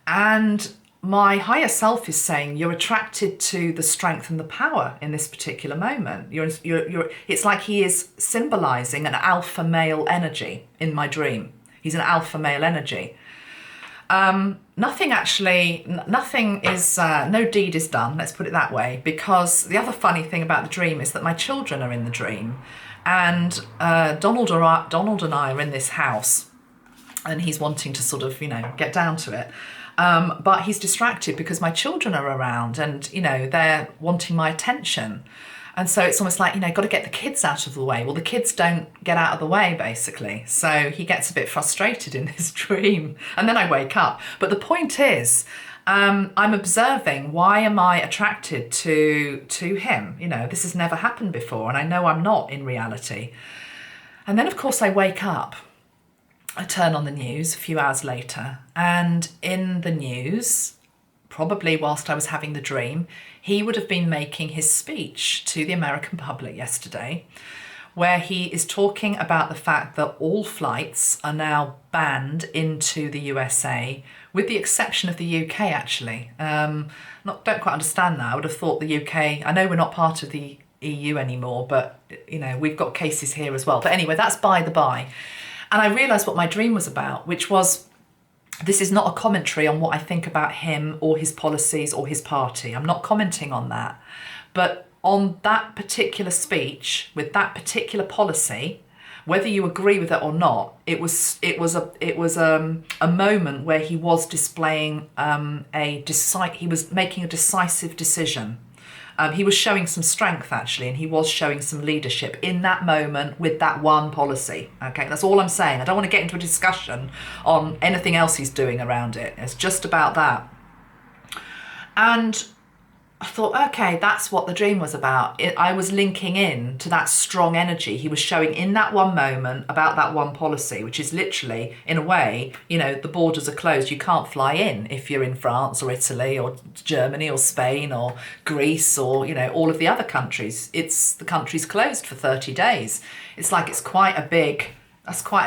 And my higher self is saying you're attracted to the strength and the power in this particular moment. It's like he is symbolizing an alpha male energy in my dream. He's an alpha male energy. Nothing is, no deed is done, let's put it that way, because the other funny thing about the dream is that my children are in the dream, and Donald and I are in this house, and he's wanting to sort of, get down to it. But he's distracted because my children are around and, they're wanting my attention. And so it's almost like, got to get the kids out of the way. Well, the kids don't get out of the way, basically. So he gets a bit frustrated in his dream. And then I wake up. But the point is, I'm observing, why am I attracted to him? This has never happened before. And I know I'm not in reality. And then, of course, I wake up. I turn on the news a few hours later, and in the news, probably whilst I was having the dream, he would have been making his speech to the American public yesterday, where he is talking about the fact that all flights are now banned into the USA, with the exception of the UK, actually. Don't quite understand that. I would have thought the UK, I know we're not part of the EU anymore, but you know, we've got cases here as well. But anyway, that's by the by. And I realised what my dream was about, which was, this is not a commentary on what I think about him or his policies or his party. I'm not commenting on that. But on that particular speech, with that particular policy, whether you agree with it or not, it was a moment where he was displaying he was making a decisive decision. He was showing some strength, actually, and he was showing some leadership in that moment with that one policy. Okay, that's all I'm saying. I don't want to get into a discussion on anything else he's doing around it. It's just about that. And I thought, okay, that's what the dream was about. I was linking in to that strong energy he was showing in that one moment about that one policy, which is literally, in a way, you know, the borders are closed. You can't fly in if you're in France or Italy or Germany or Spain or Greece or, you know, all of the other countries. The country's closed for 30 days. It's like that's quite a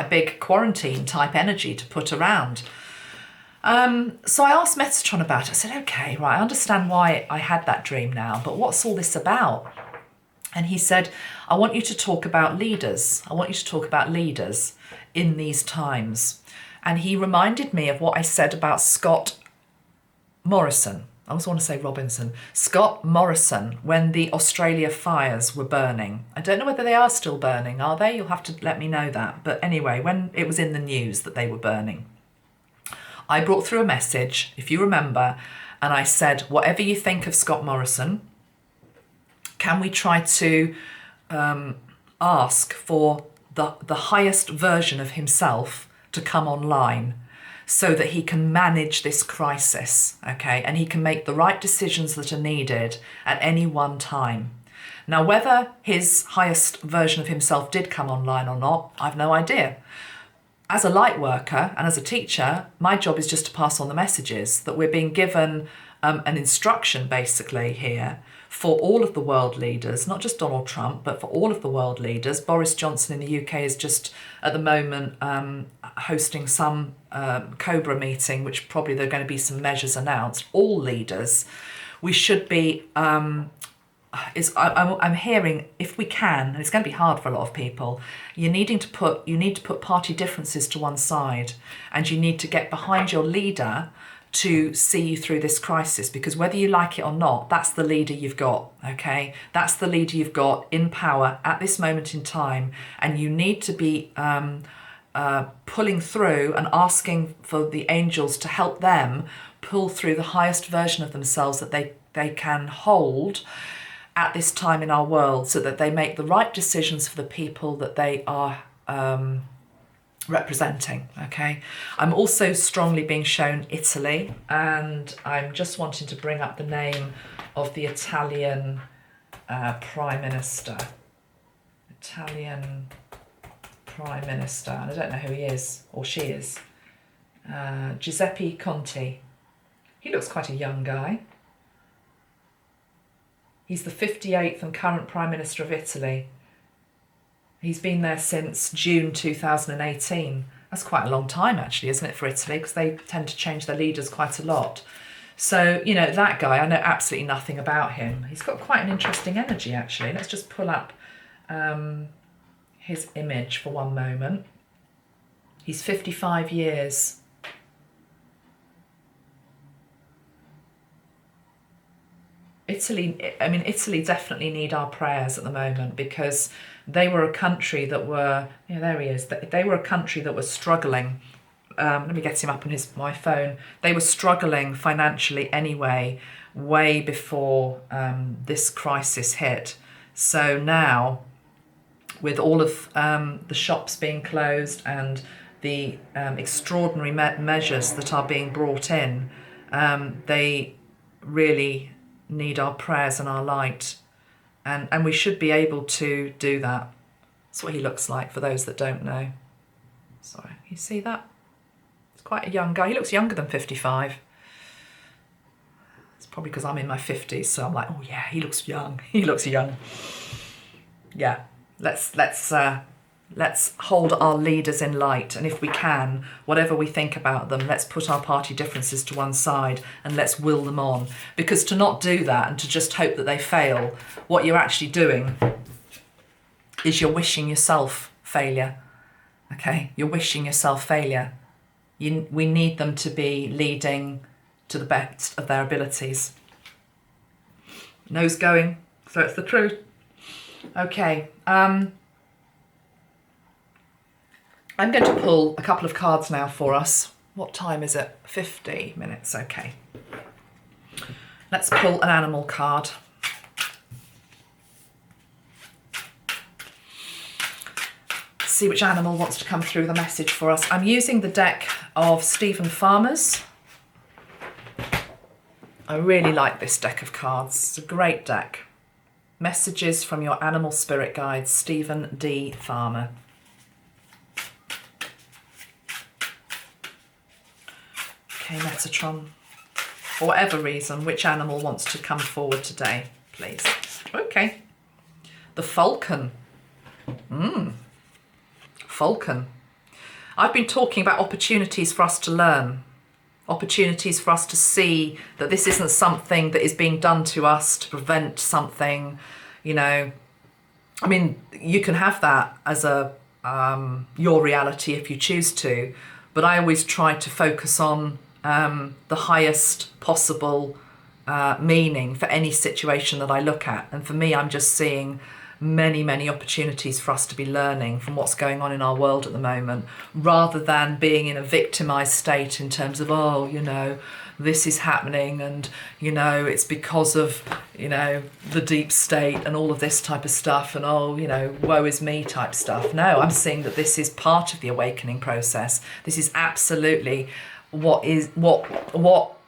big quarantine type energy to put around. So I asked Metatron about it. I said, okay, right, I understand why I had that dream now, but what's all this about? And he said, I want you to talk about leaders. I want you to talk about leaders in these times. And he reminded me of what I said about Scott Morrison. I always want to say Robinson. Scott Morrison, when the Australia fires were burning. I don't know whether they are still burning, are they? You'll have to let me know that. But anyway, when it was in the news that they were burning, I brought through a message, if you remember, and I said, whatever you think of Scott Morrison, can we try to ask for the highest version of himself to come online so that he can manage this crisis, okay? And he can make the right decisions that are needed at any one time. Now, whether his highest version of himself did come online or not, I've no idea. As a light worker and as a teacher, my job is just to pass on the messages that we're being given an instruction basically here for all of the world leaders, not just Donald Trump, but for all of the world leaders. Boris Johnson in the UK is just at the moment hosting some Cobra meeting, which probably there are going to be some measures announced. All leaders, we should be I'm hearing, if we can, and it's going to be hard for a lot of people, you need to put party differences to one side, and you need to get behind your leader to see you through this crisis, because whether you like it or not, that's the leader you've got, okay? That's the leader you've got in power at this moment in time, and you need to be pulling through and asking for the angels to help them pull through the highest version of themselves that they can hold at this time in our world, so that they make the right decisions for the people that they are representing, okay? I'm also strongly being shown Italy, and I'm just wanting to bring up the name of the Italian Prime Minister. Italian Prime Minister, and I don't know who he is, or she is. Giuseppe Conte. He looks quite a young guy. He's the 58th and current Prime Minister of Italy. He's been there since June 2018. That's quite a long time, actually, isn't it, for Italy? Because they tend to change their leaders quite a lot. So, you know, that guy, I know absolutely nothing about him. He's got quite an interesting energy, actually. Let's just pull up his image for one moment. He's 55 years. Italy definitely need our prayers at the moment, because they were a country that were, there he is. They were a country that was struggling. Let me get him up on my phone. They were struggling financially anyway, way before this crisis hit. So now, with all of the shops being closed and the extraordinary measures that are being brought in, they really need our prayers and our light, and we should be able to do that. That's what he looks like for those that don't know. Sorry, you see that? It's quite a young guy. He looks younger than 55. It's probably because I'm in my 50s, so I'm like, oh yeah, he looks young. He looks young. Yeah, let's hold our leaders in light, and if we can, whatever we think about them, let's put our party differences to one side and let's will them on. Because to not do that and to just hope that they fail, what you're actually doing is you're wishing yourself failure. Okay, you're wishing yourself failure. We need them to be leading to the best of their abilities. Nose going, so it's the truth. Okay, I'm going to pull a couple of cards now for us. What time is it? 50 minutes, okay. Let's pull an animal card. See which animal wants to come through the message for us. I'm using the deck of Stephen Farmer's. I really like this deck of cards. It's a great deck. Messages from your animal spirit guides, Stephen D. Farmer. Okay, Metatron. For whatever reason, which animal wants to come forward today, please? Okay. The Falcon. Falcon. I've been talking about opportunities for us to learn, opportunities for us to see that this isn't something that is being done to us to prevent something, you know. I mean, you can have that as a your reality if you choose to, but I always try to focus on the highest possible meaning for any situation that I look at. And for me, I'm just seeing many opportunities for us to be learning from what's going on in our world at the moment, rather than being in a victimized state in terms of, oh, you know, this is happening and, you know, it's because of, you know, the deep state and all of this type of stuff and, oh, you know, woe is me type stuff. No, I'm seeing that this is part of the awakening process. This is absolutely what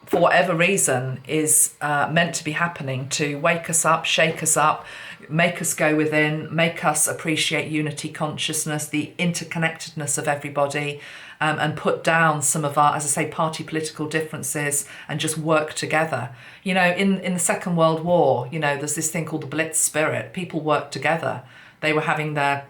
for whatever reason is meant to be happening to wake us up, shake us up, make us go within, make us appreciate unity consciousness, the interconnectedness of everybody, and put down some of our, as I say, party political differences and just work together. You know, in the Second World War, you know, there's this thing called the Blitz spirit. People worked together. They were having their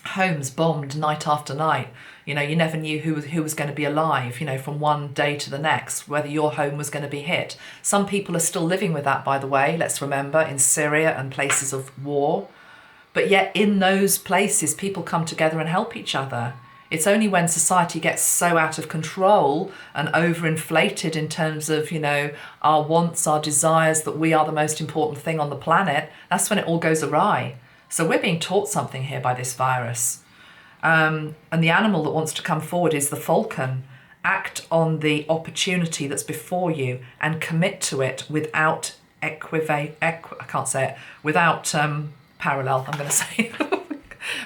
homes bombed night after night. You know, you never knew who was going to be alive, you know, from one day to the next, whether your home was going to be hit. Some people are still living with that, by the way, let's remember, in Syria and places of war. But yet in those places, people come together and help each other. It's only when society gets so out of control and overinflated in terms of, you know, our wants, our desires, that we are the most important thing on the planet, that's when it all goes awry. So we're being taught something here by this virus. And the animal that wants to come forward is the falcon. Act on the opportunity that's before you and commit to it without without parallel, I'm going to say.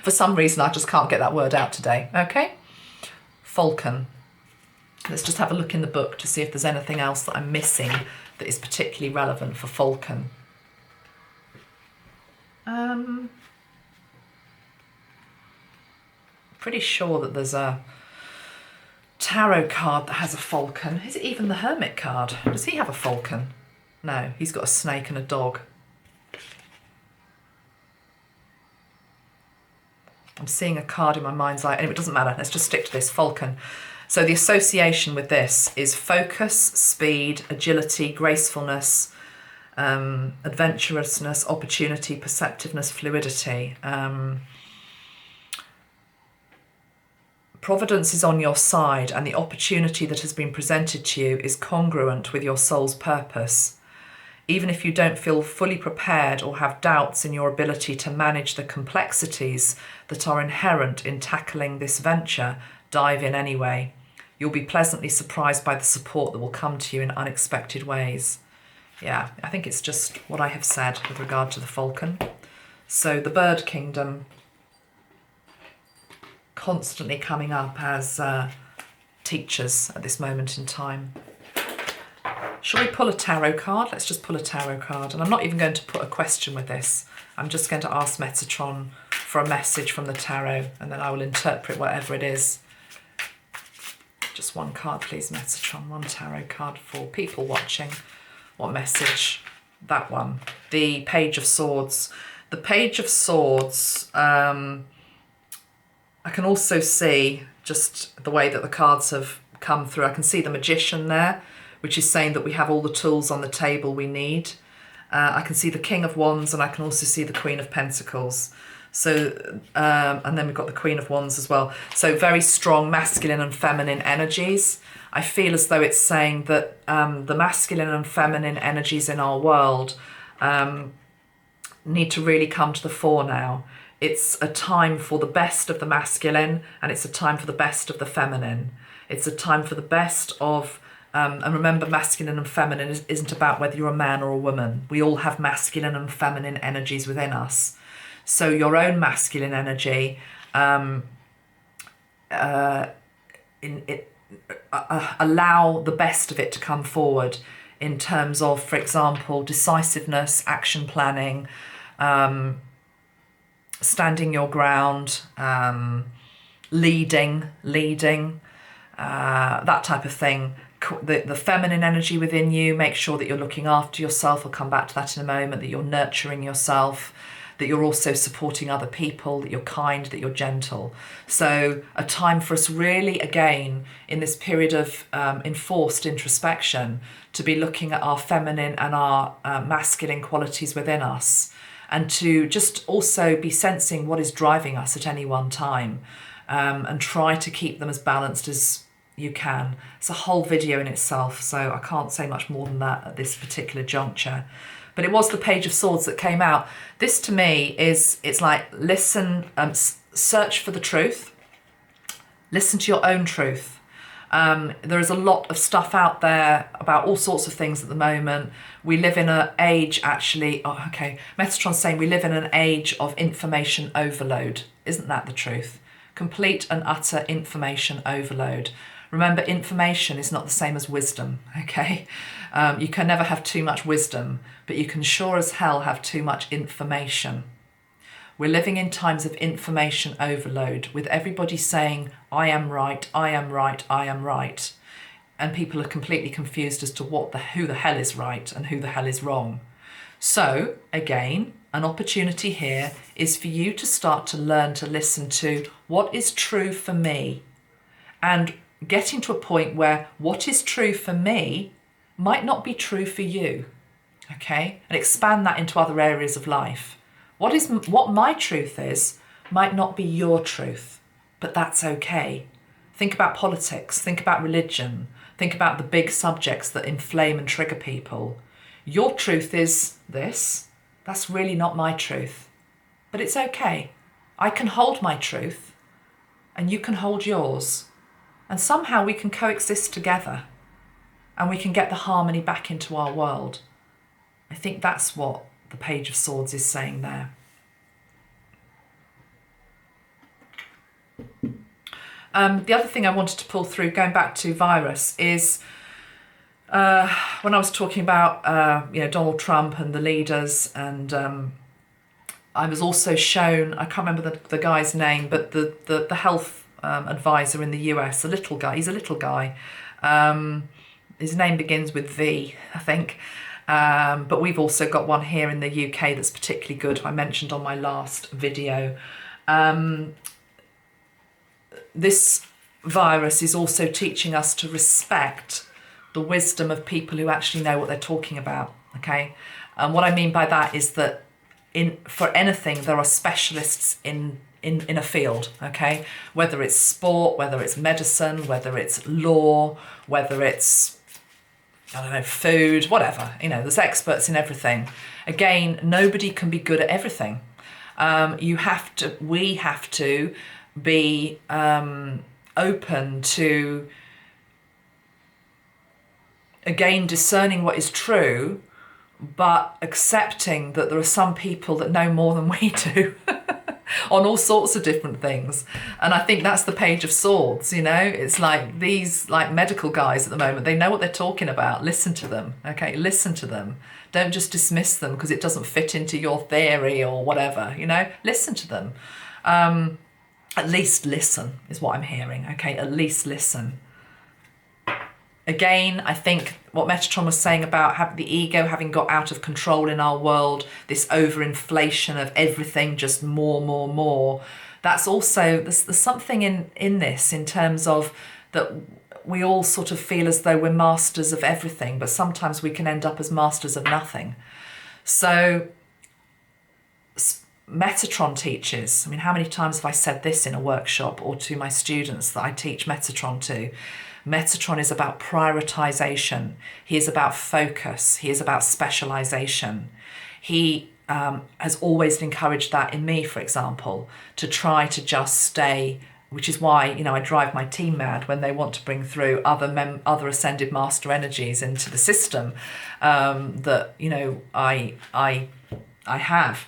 For some reason, I just can't get that word out today. Okay? Falcon. Let's just have a look in the book to see if there's anything else that I'm missing that is particularly relevant for falcon. Pretty sure that there's a tarot card that has a falcon. Is it even the Hermit card? Does he have a falcon? No, he's got a snake and a dog. I'm seeing a card in my mind's eye. Anyway, it doesn't matter. Let's just stick to this, falcon. So the association with this is focus, speed, agility, gracefulness, adventurousness, opportunity, perceptiveness, fluidity. Providence is on your side, and the opportunity that has been presented to you is congruent with your soul's purpose. Even if you don't feel fully prepared or have doubts in your ability to manage the complexities that are inherent in tackling this venture, dive in anyway. You'll be pleasantly surprised by the support that will come to you in unexpected ways. Yeah, I think it's just what I have said with regard to the falcon. So the bird kingdom constantly coming up as teachers at this moment in time. Shall we pull a tarot card? Let's just pull a tarot card. And I'm not even going to put a question with this. I'm just going to ask Metatron for a message from the tarot, and then I will interpret whatever it is Just one card, please, Metatron. One tarot card for people watching. What message? That one. The Page of Swords. The Page of Swords, I can also see just the way that the cards have come through. I can see the Magician there, which is saying that we have all the tools on the table we need. I can see the King of Wands, and I can also see the Queen of Pentacles. So, and then we've got the Queen of Wands as well. So very strong masculine and feminine energies. I feel as though it's saying that the masculine and feminine energies in our world need to really come to the fore now. It's a time for the best of the masculine, and it's a time for the best of the feminine. It's a time for the best of, and remember, masculine and feminine isn't about whether you're a man or a woman. We all have masculine and feminine energies within us. So your own masculine energy, allow the best of it to come forward in terms of, for example, decisiveness, action planning, standing your ground, leading, that type of thing. The feminine energy within you, make sure that you're looking after yourself. I'll come back to that in a moment, that you're nurturing yourself, that you're also supporting other people, that you're kind, that you're gentle. So a time for us really, again, in this period of enforced introspection, to be looking at our feminine and our masculine qualities within us, and to just also be sensing what is driving us at any one time, and try to keep them as balanced as you can. It's a whole video in itself, so I can't say much more than that at this particular juncture. But it was the Page of Swords that came out. This to me it's like, listen, search for the truth. Listen to your own truth. There is a lot of stuff out there about all sorts of things at the moment. We live in an age, actually, Metatron's saying we live in an age of information overload. Isn't that the truth? Complete and utter information overload. Remember, information is not the same as wisdom, okay? You can never have too much wisdom, but you can sure as hell have too much information. We're living in times of information overload, with everybody saying, I am right, I am right, I am right. And people are completely confused as to who the hell is right and who the hell is wrong. So, again, an opportunity here is for you to start to learn to listen to what is true for me, and getting to a point where what is true for me might not be true for you, okay? And expand that into other areas of life. What my truth is might not be your truth, but that's okay. Think about politics, think about religion, think about the big subjects that inflame and trigger people. Your truth is this. That's really not my truth, but it's okay. I can hold my truth and you can hold yours. And somehow we can coexist together, and we can get the harmony back into our world. I think that's what the Page of Swords is saying there. The other thing I wanted to pull through, going back to virus, is when I was talking about Donald Trump and the leaders, and I was also shown, I can't remember the guy's name, but the health advisor in the US, a little guy. He's a little guy. His name begins with V, I think. But we've also got one here in the UK that's particularly good. I mentioned on my last video. This virus is also teaching us to respect the wisdom of people who actually know what they're talking about. Okay, and what I mean by that is that for anything there are specialists in a field, okay? Whether it's sport, whether it's medicine, whether it's law, whether it's, I don't know, food, whatever. There's experts in everything. Again, nobody can be good at everything. We have to be open to, again, discerning what is true, but accepting that there are some people that know more than we do. On all sorts of different things. And I think that's the Page of Swords, It's like these medical guys at the moment, they know what they're talking about. Listen to them, okay? Listen to them. Don't just dismiss them because it doesn't fit into your theory or whatever, Listen to them. At least listen is what I'm hearing, okay? At least listen. Again, I think what Metatron was saying about the ego having got out of control in our world, this overinflation of everything, just more. That's also, there's something in this in terms of that we all sort of feel as though we're masters of everything, but sometimes we can end up as masters of nothing. So Metatron teaches, I mean, how many times have I said this in a workshop or to my students that I teach Metatron to? Metatron is about prioritization. He is about focus. He is about specialization. He has always encouraged that in me, for example, to try to just stay, which is why, you know, I drive my team mad when they want to bring through other ascended master energies into the system that, you know, I have,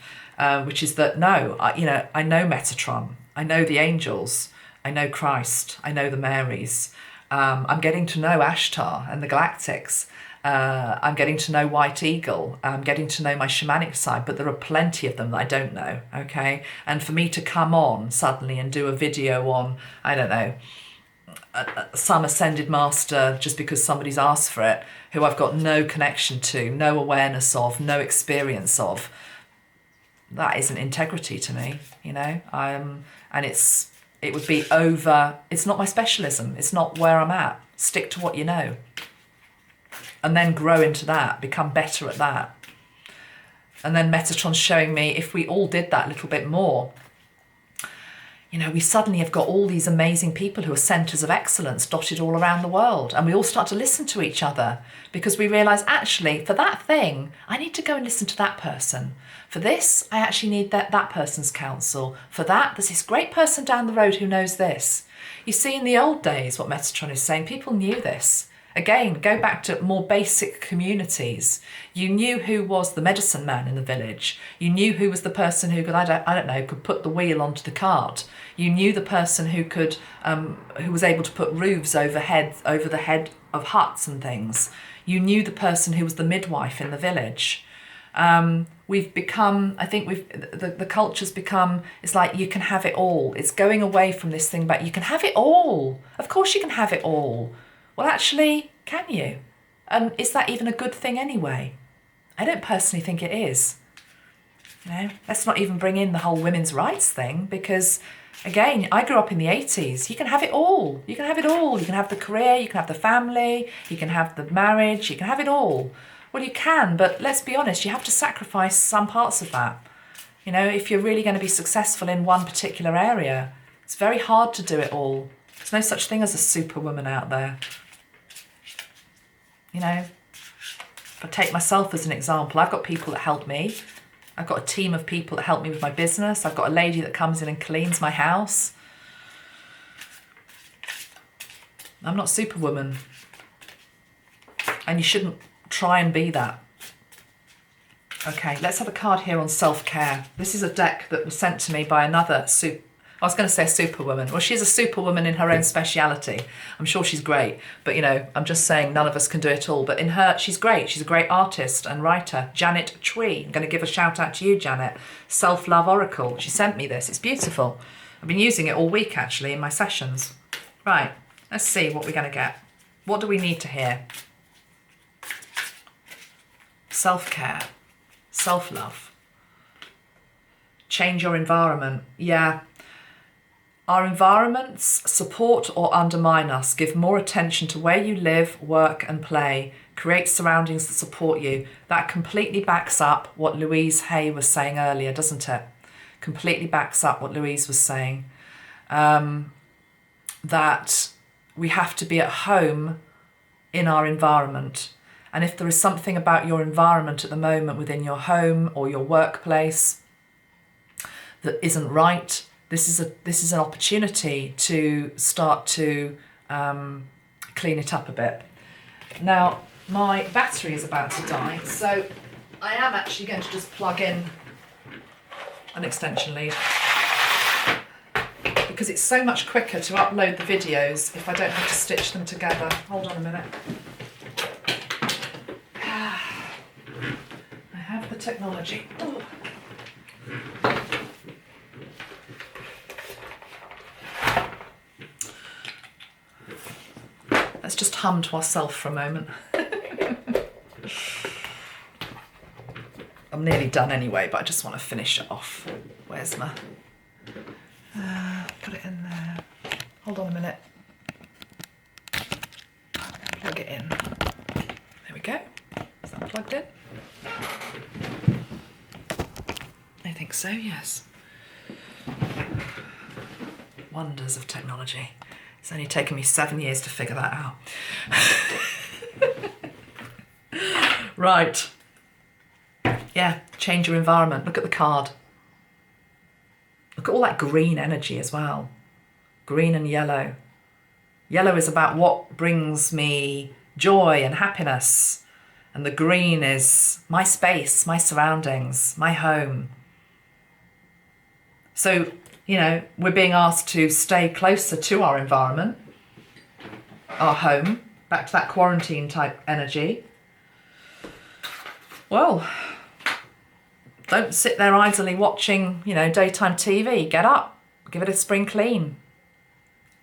which is that, no, I know Metatron, I know the angels, I know Christ, I know the Marys. I'm getting to know Ashtar and the Galactics. I'm getting to know White Eagle. I'm getting to know my shamanic side, but there are plenty of them that I don't know, okay? And for me to come on suddenly and do a video on, I don't know, some ascended master just because somebody's asked for it, who I've got no connection to, no awareness of, no experience of, that isn't integrity to me, you know? And it would be over, it's not my specialism, it's not where I'm at. Stick to what you know. And then grow into that, become better at that. And then Metatron's showing me if we all did that a little bit more, you know, we suddenly have got all these amazing people who are centres of excellence dotted all around the world. And we all start to listen to each other because we realise, actually, for that thing, I need to go and listen to that person. For this, I actually need that person's counsel. For that, there's this great person down the road who knows this. You see, in the old days, what Metatron is saying, people knew this. Again, go back to more basic communities. You knew who was the medicine man in the village. You knew who was the person who could, I don't know, could put the wheel onto the cart. You knew the person who could, who was able to put roofs over the head of huts and things. You knew the person who was the midwife in the village. We've become, I think the culture's become, it's like you can have it all. It's going away from this thing about you can have it all. Of course you can have it all. Well, actually, can you? And is that even a good thing anyway? I don't personally think it is. You know, let's not even bring in the whole women's rights thing because, again, I grew up in the 80s. You can have it all. You can have it all. You can have the career, you can have the family, you can have the marriage, you can have it all. Well, you can, but let's be honest, you have to sacrifice some parts of that. You know, if you're really going to be successful in one particular area, it's very hard to do it all. There's no such thing as a superwoman out there. You know, if I take myself as an example, I've got people that help me. I've got a team of people that help me with my business. I've got a lady that comes in and cleans my house. I'm not superwoman. And you shouldn't try and be that. Okay, let's have a card here on self-care. This is a deck that was sent to me by another I was going to say a superwoman. Well, she's a superwoman in her own speciality. I'm sure she's great, but you know, I'm just saying none of us can do it all. But in her, she's great. She's a great artist and writer. Janet Chui. I'm going to give a shout out to you, Janet. Self-Love Oracle. She sent me this. It's beautiful. I've been using it all week, actually, in my sessions. Right, let's see what we're going to get. What do we need to hear? Self-care. Self-love. Change your environment. Yeah. Our environments support or undermine us. Give more attention to where you live, work and play. Create surroundings that support you. That completely backs up what Louise Hay was saying earlier, doesn't it? Completely backs up what Louise was saying. That we have to be at home in our environment. And if there is something about your environment at the moment within your home or your workplace that isn't right, this is an opportunity to start to clean it up a bit. Now, my battery is about to die, so I am actually going to just plug in an extension lead because it's so much quicker to upload the videos if I don't have to stitch them together. Hold on a minute. I have the technology. Ooh. Let's just hum to ourselves for a moment. I'm nearly done anyway, but I just want to finish it off. Where's my... put it in there. Hold on a minute. Plug it in. There we go. Is that plugged in? I think so, yes. Wonders of technology. It's only taken me 7 years to figure that out. Right. Yeah, change your environment. Look at the card. Look at all that green energy as well. Green and yellow. Yellow is about what brings me joy and happiness. And the green is my space, my surroundings, my home. So, you know, we're being asked to stay closer to our environment, our home, back to that quarantine type energy. Well, don't sit there idly watching, you know, daytime TV. Get up, give it a spring clean.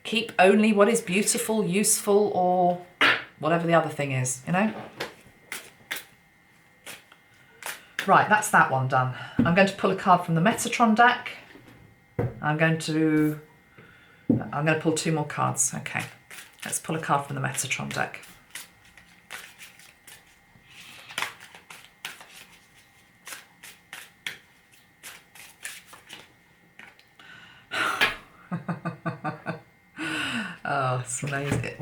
Keep only what is beautiful, useful, or whatever the other thing is, you know. Right, that's that one done. I'm going to pull a card from the Metatron deck. I'm going to pull 2 more cards. Okay, let's pull a card from the Metatron deck. Oh, it's amazing.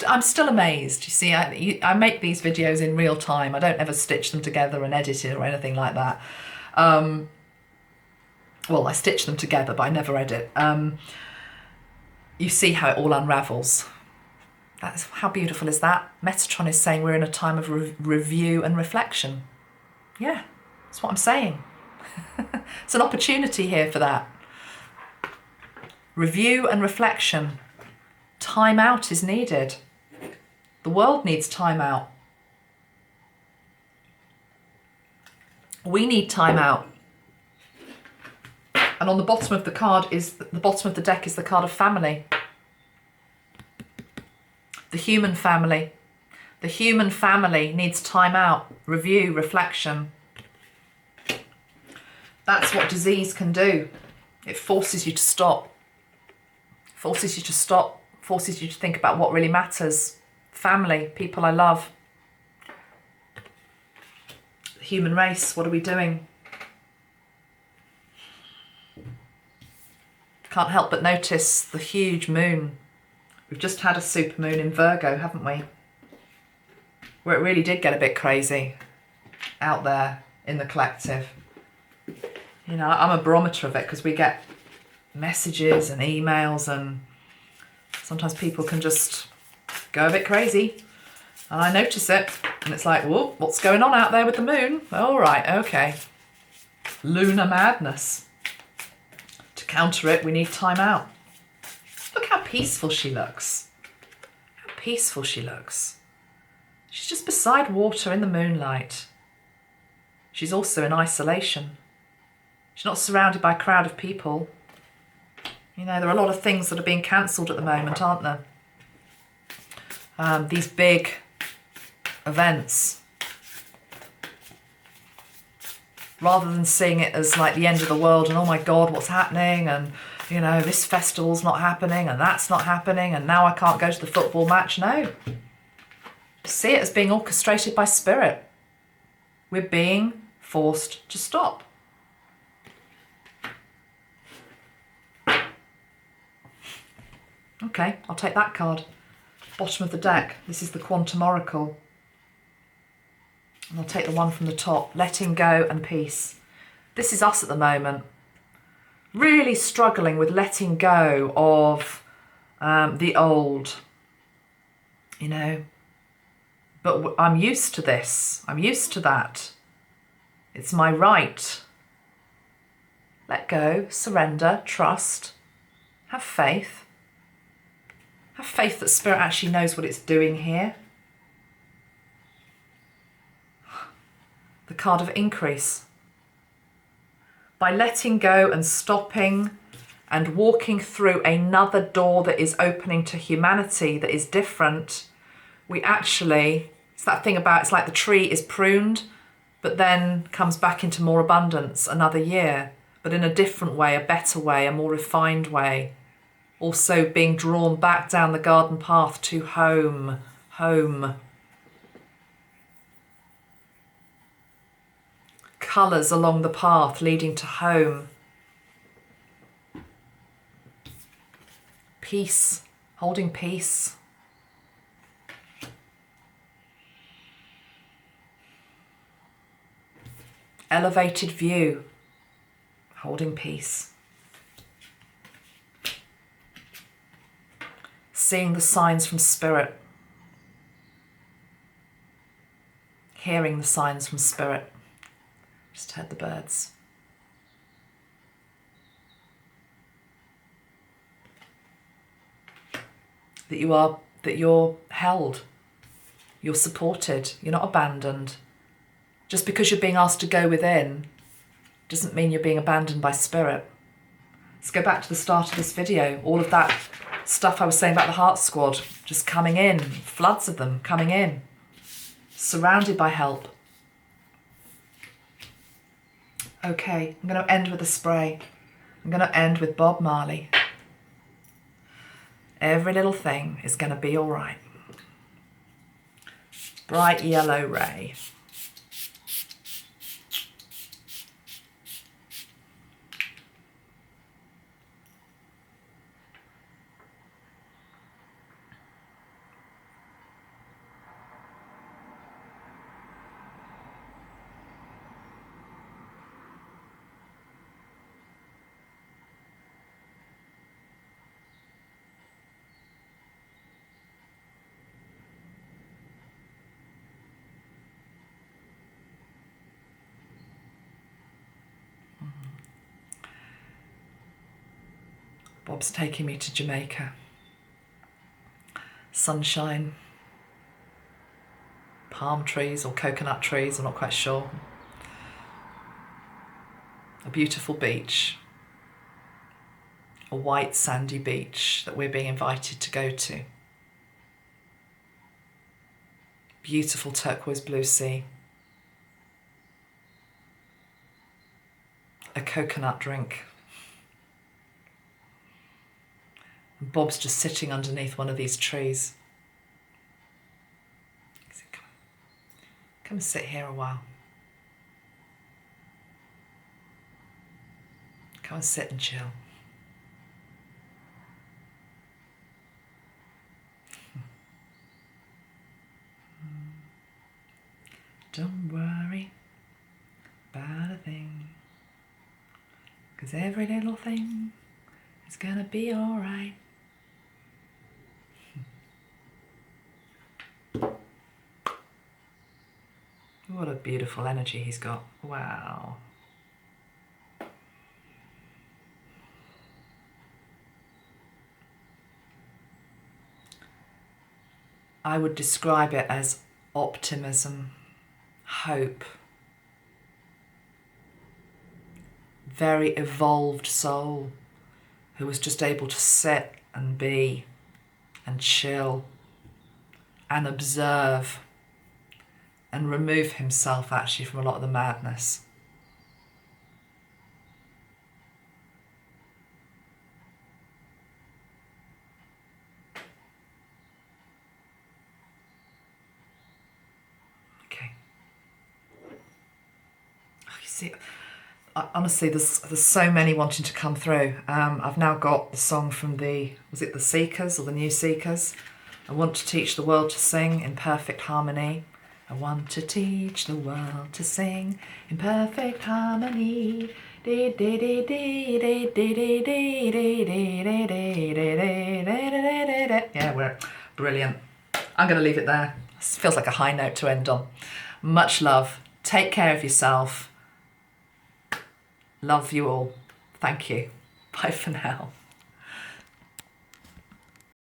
I'm still amazed. You see, I make these videos in real time. I don't ever stitch them together and edit it or anything like that. Well, I stitch them together, but I never edit. You see how it all unravels. How beautiful is that? Metatron is saying we're in a time of review and reflection. Yeah, that's what I'm saying. It's an opportunity here for that. Review and reflection. Time out is needed. The world needs time out. We need time out. And on the bottom of the card is, the bottom of the deck is the card of family. The human family. The human family needs time out, review, reflection. That's what disease can do. It forces you to stop. Forces you to stop. Forces you to think about what really matters. Family, people I love. The human race, what are we doing? Can't help but notice the huge moon. We've just had a supermoon in Virgo, haven't we? Where it really did get a bit crazy out there in the collective. You know, I'm a barometer of it because we get messages and emails, and sometimes people can just go a bit crazy. And I notice it, and it's like, whoa, what's going on out there with the moon? All right, okay. Lunar Madness. To counter it, we need time out. Look how peaceful she looks. How peaceful she looks. She's just beside water in the moonlight. She's also in isolation. She's not surrounded by a crowd of people. You know, there are a lot of things that are being cancelled at the moment, aren't there? These big events. Rather than seeing it as like the end of the world and oh my God, what's happening? And, you know, this festival's not happening and that's not happening and now I can't go to the football match. No. See it as being orchestrated by spirit. We're being forced to stop. Okay, I'll take that card. Bottom of the deck. This is the Quantum Oracle. And I'll take the one from the top. Letting go and peace. This is us at the moment. Really struggling with letting go of the old. You know. But I'm used to this. I'm used to that. It's my right. Let go, surrender, trust. Have faith. Have faith that Spirit actually knows what it's doing here. The card of increase. By letting go and stopping and walking through another door that is opening to humanity that is different, we actually, it's that thing about, it's like the tree is pruned, but then comes back into more abundance another year, but in a different way, a better way, a more refined way. Also being drawn back down the garden path to home, home. Colours along the path leading to home. Peace, holding peace. Elevated view, holding peace. Seeing the signs from spirit. Hearing the signs from spirit. Just heard the birds. That you're held, you're supported, you're not abandoned. Just because you're being asked to go within doesn't mean you're being abandoned by spirit. Let's go back to the start of this video. All of that stuff I was saying about the Heart Squad just coming in, floods of them coming in, surrounded by help. Okay, I'm going to end with a spray. I'm going to end with Bob Marley. Every little thing is going to be all right. Bright yellow ray. Bob's taking me to Jamaica. Sunshine, palm trees or coconut trees, I'm not quite sure. A beautiful beach, a white sandy beach that we're being invited to go to. Beautiful turquoise blue sea. A coconut drink. And Bob's just sitting underneath one of these trees. He said, come and sit here a while. Come and sit and chill. Don't worry about a thing, 'cause every little thing is gonna be alright. What a beautiful energy he's got. Wow. I would describe it as optimism, hope. Very evolved soul who was just able to sit and be and chill and observe and remove himself actually from a lot of the madness. Okay. Oh, you see, honestly, there's so many wanting to come through. I've now got the song from was it the Seekers or the New Seekers? I want to teach the world to sing in perfect harmony. I want to teach the world to sing in perfect harmony. Yeah, we're brilliant. I'm going to leave it there. This feels like a high note to end on. Much love. Take care of yourself. Love you all. Thank you. Bye for now.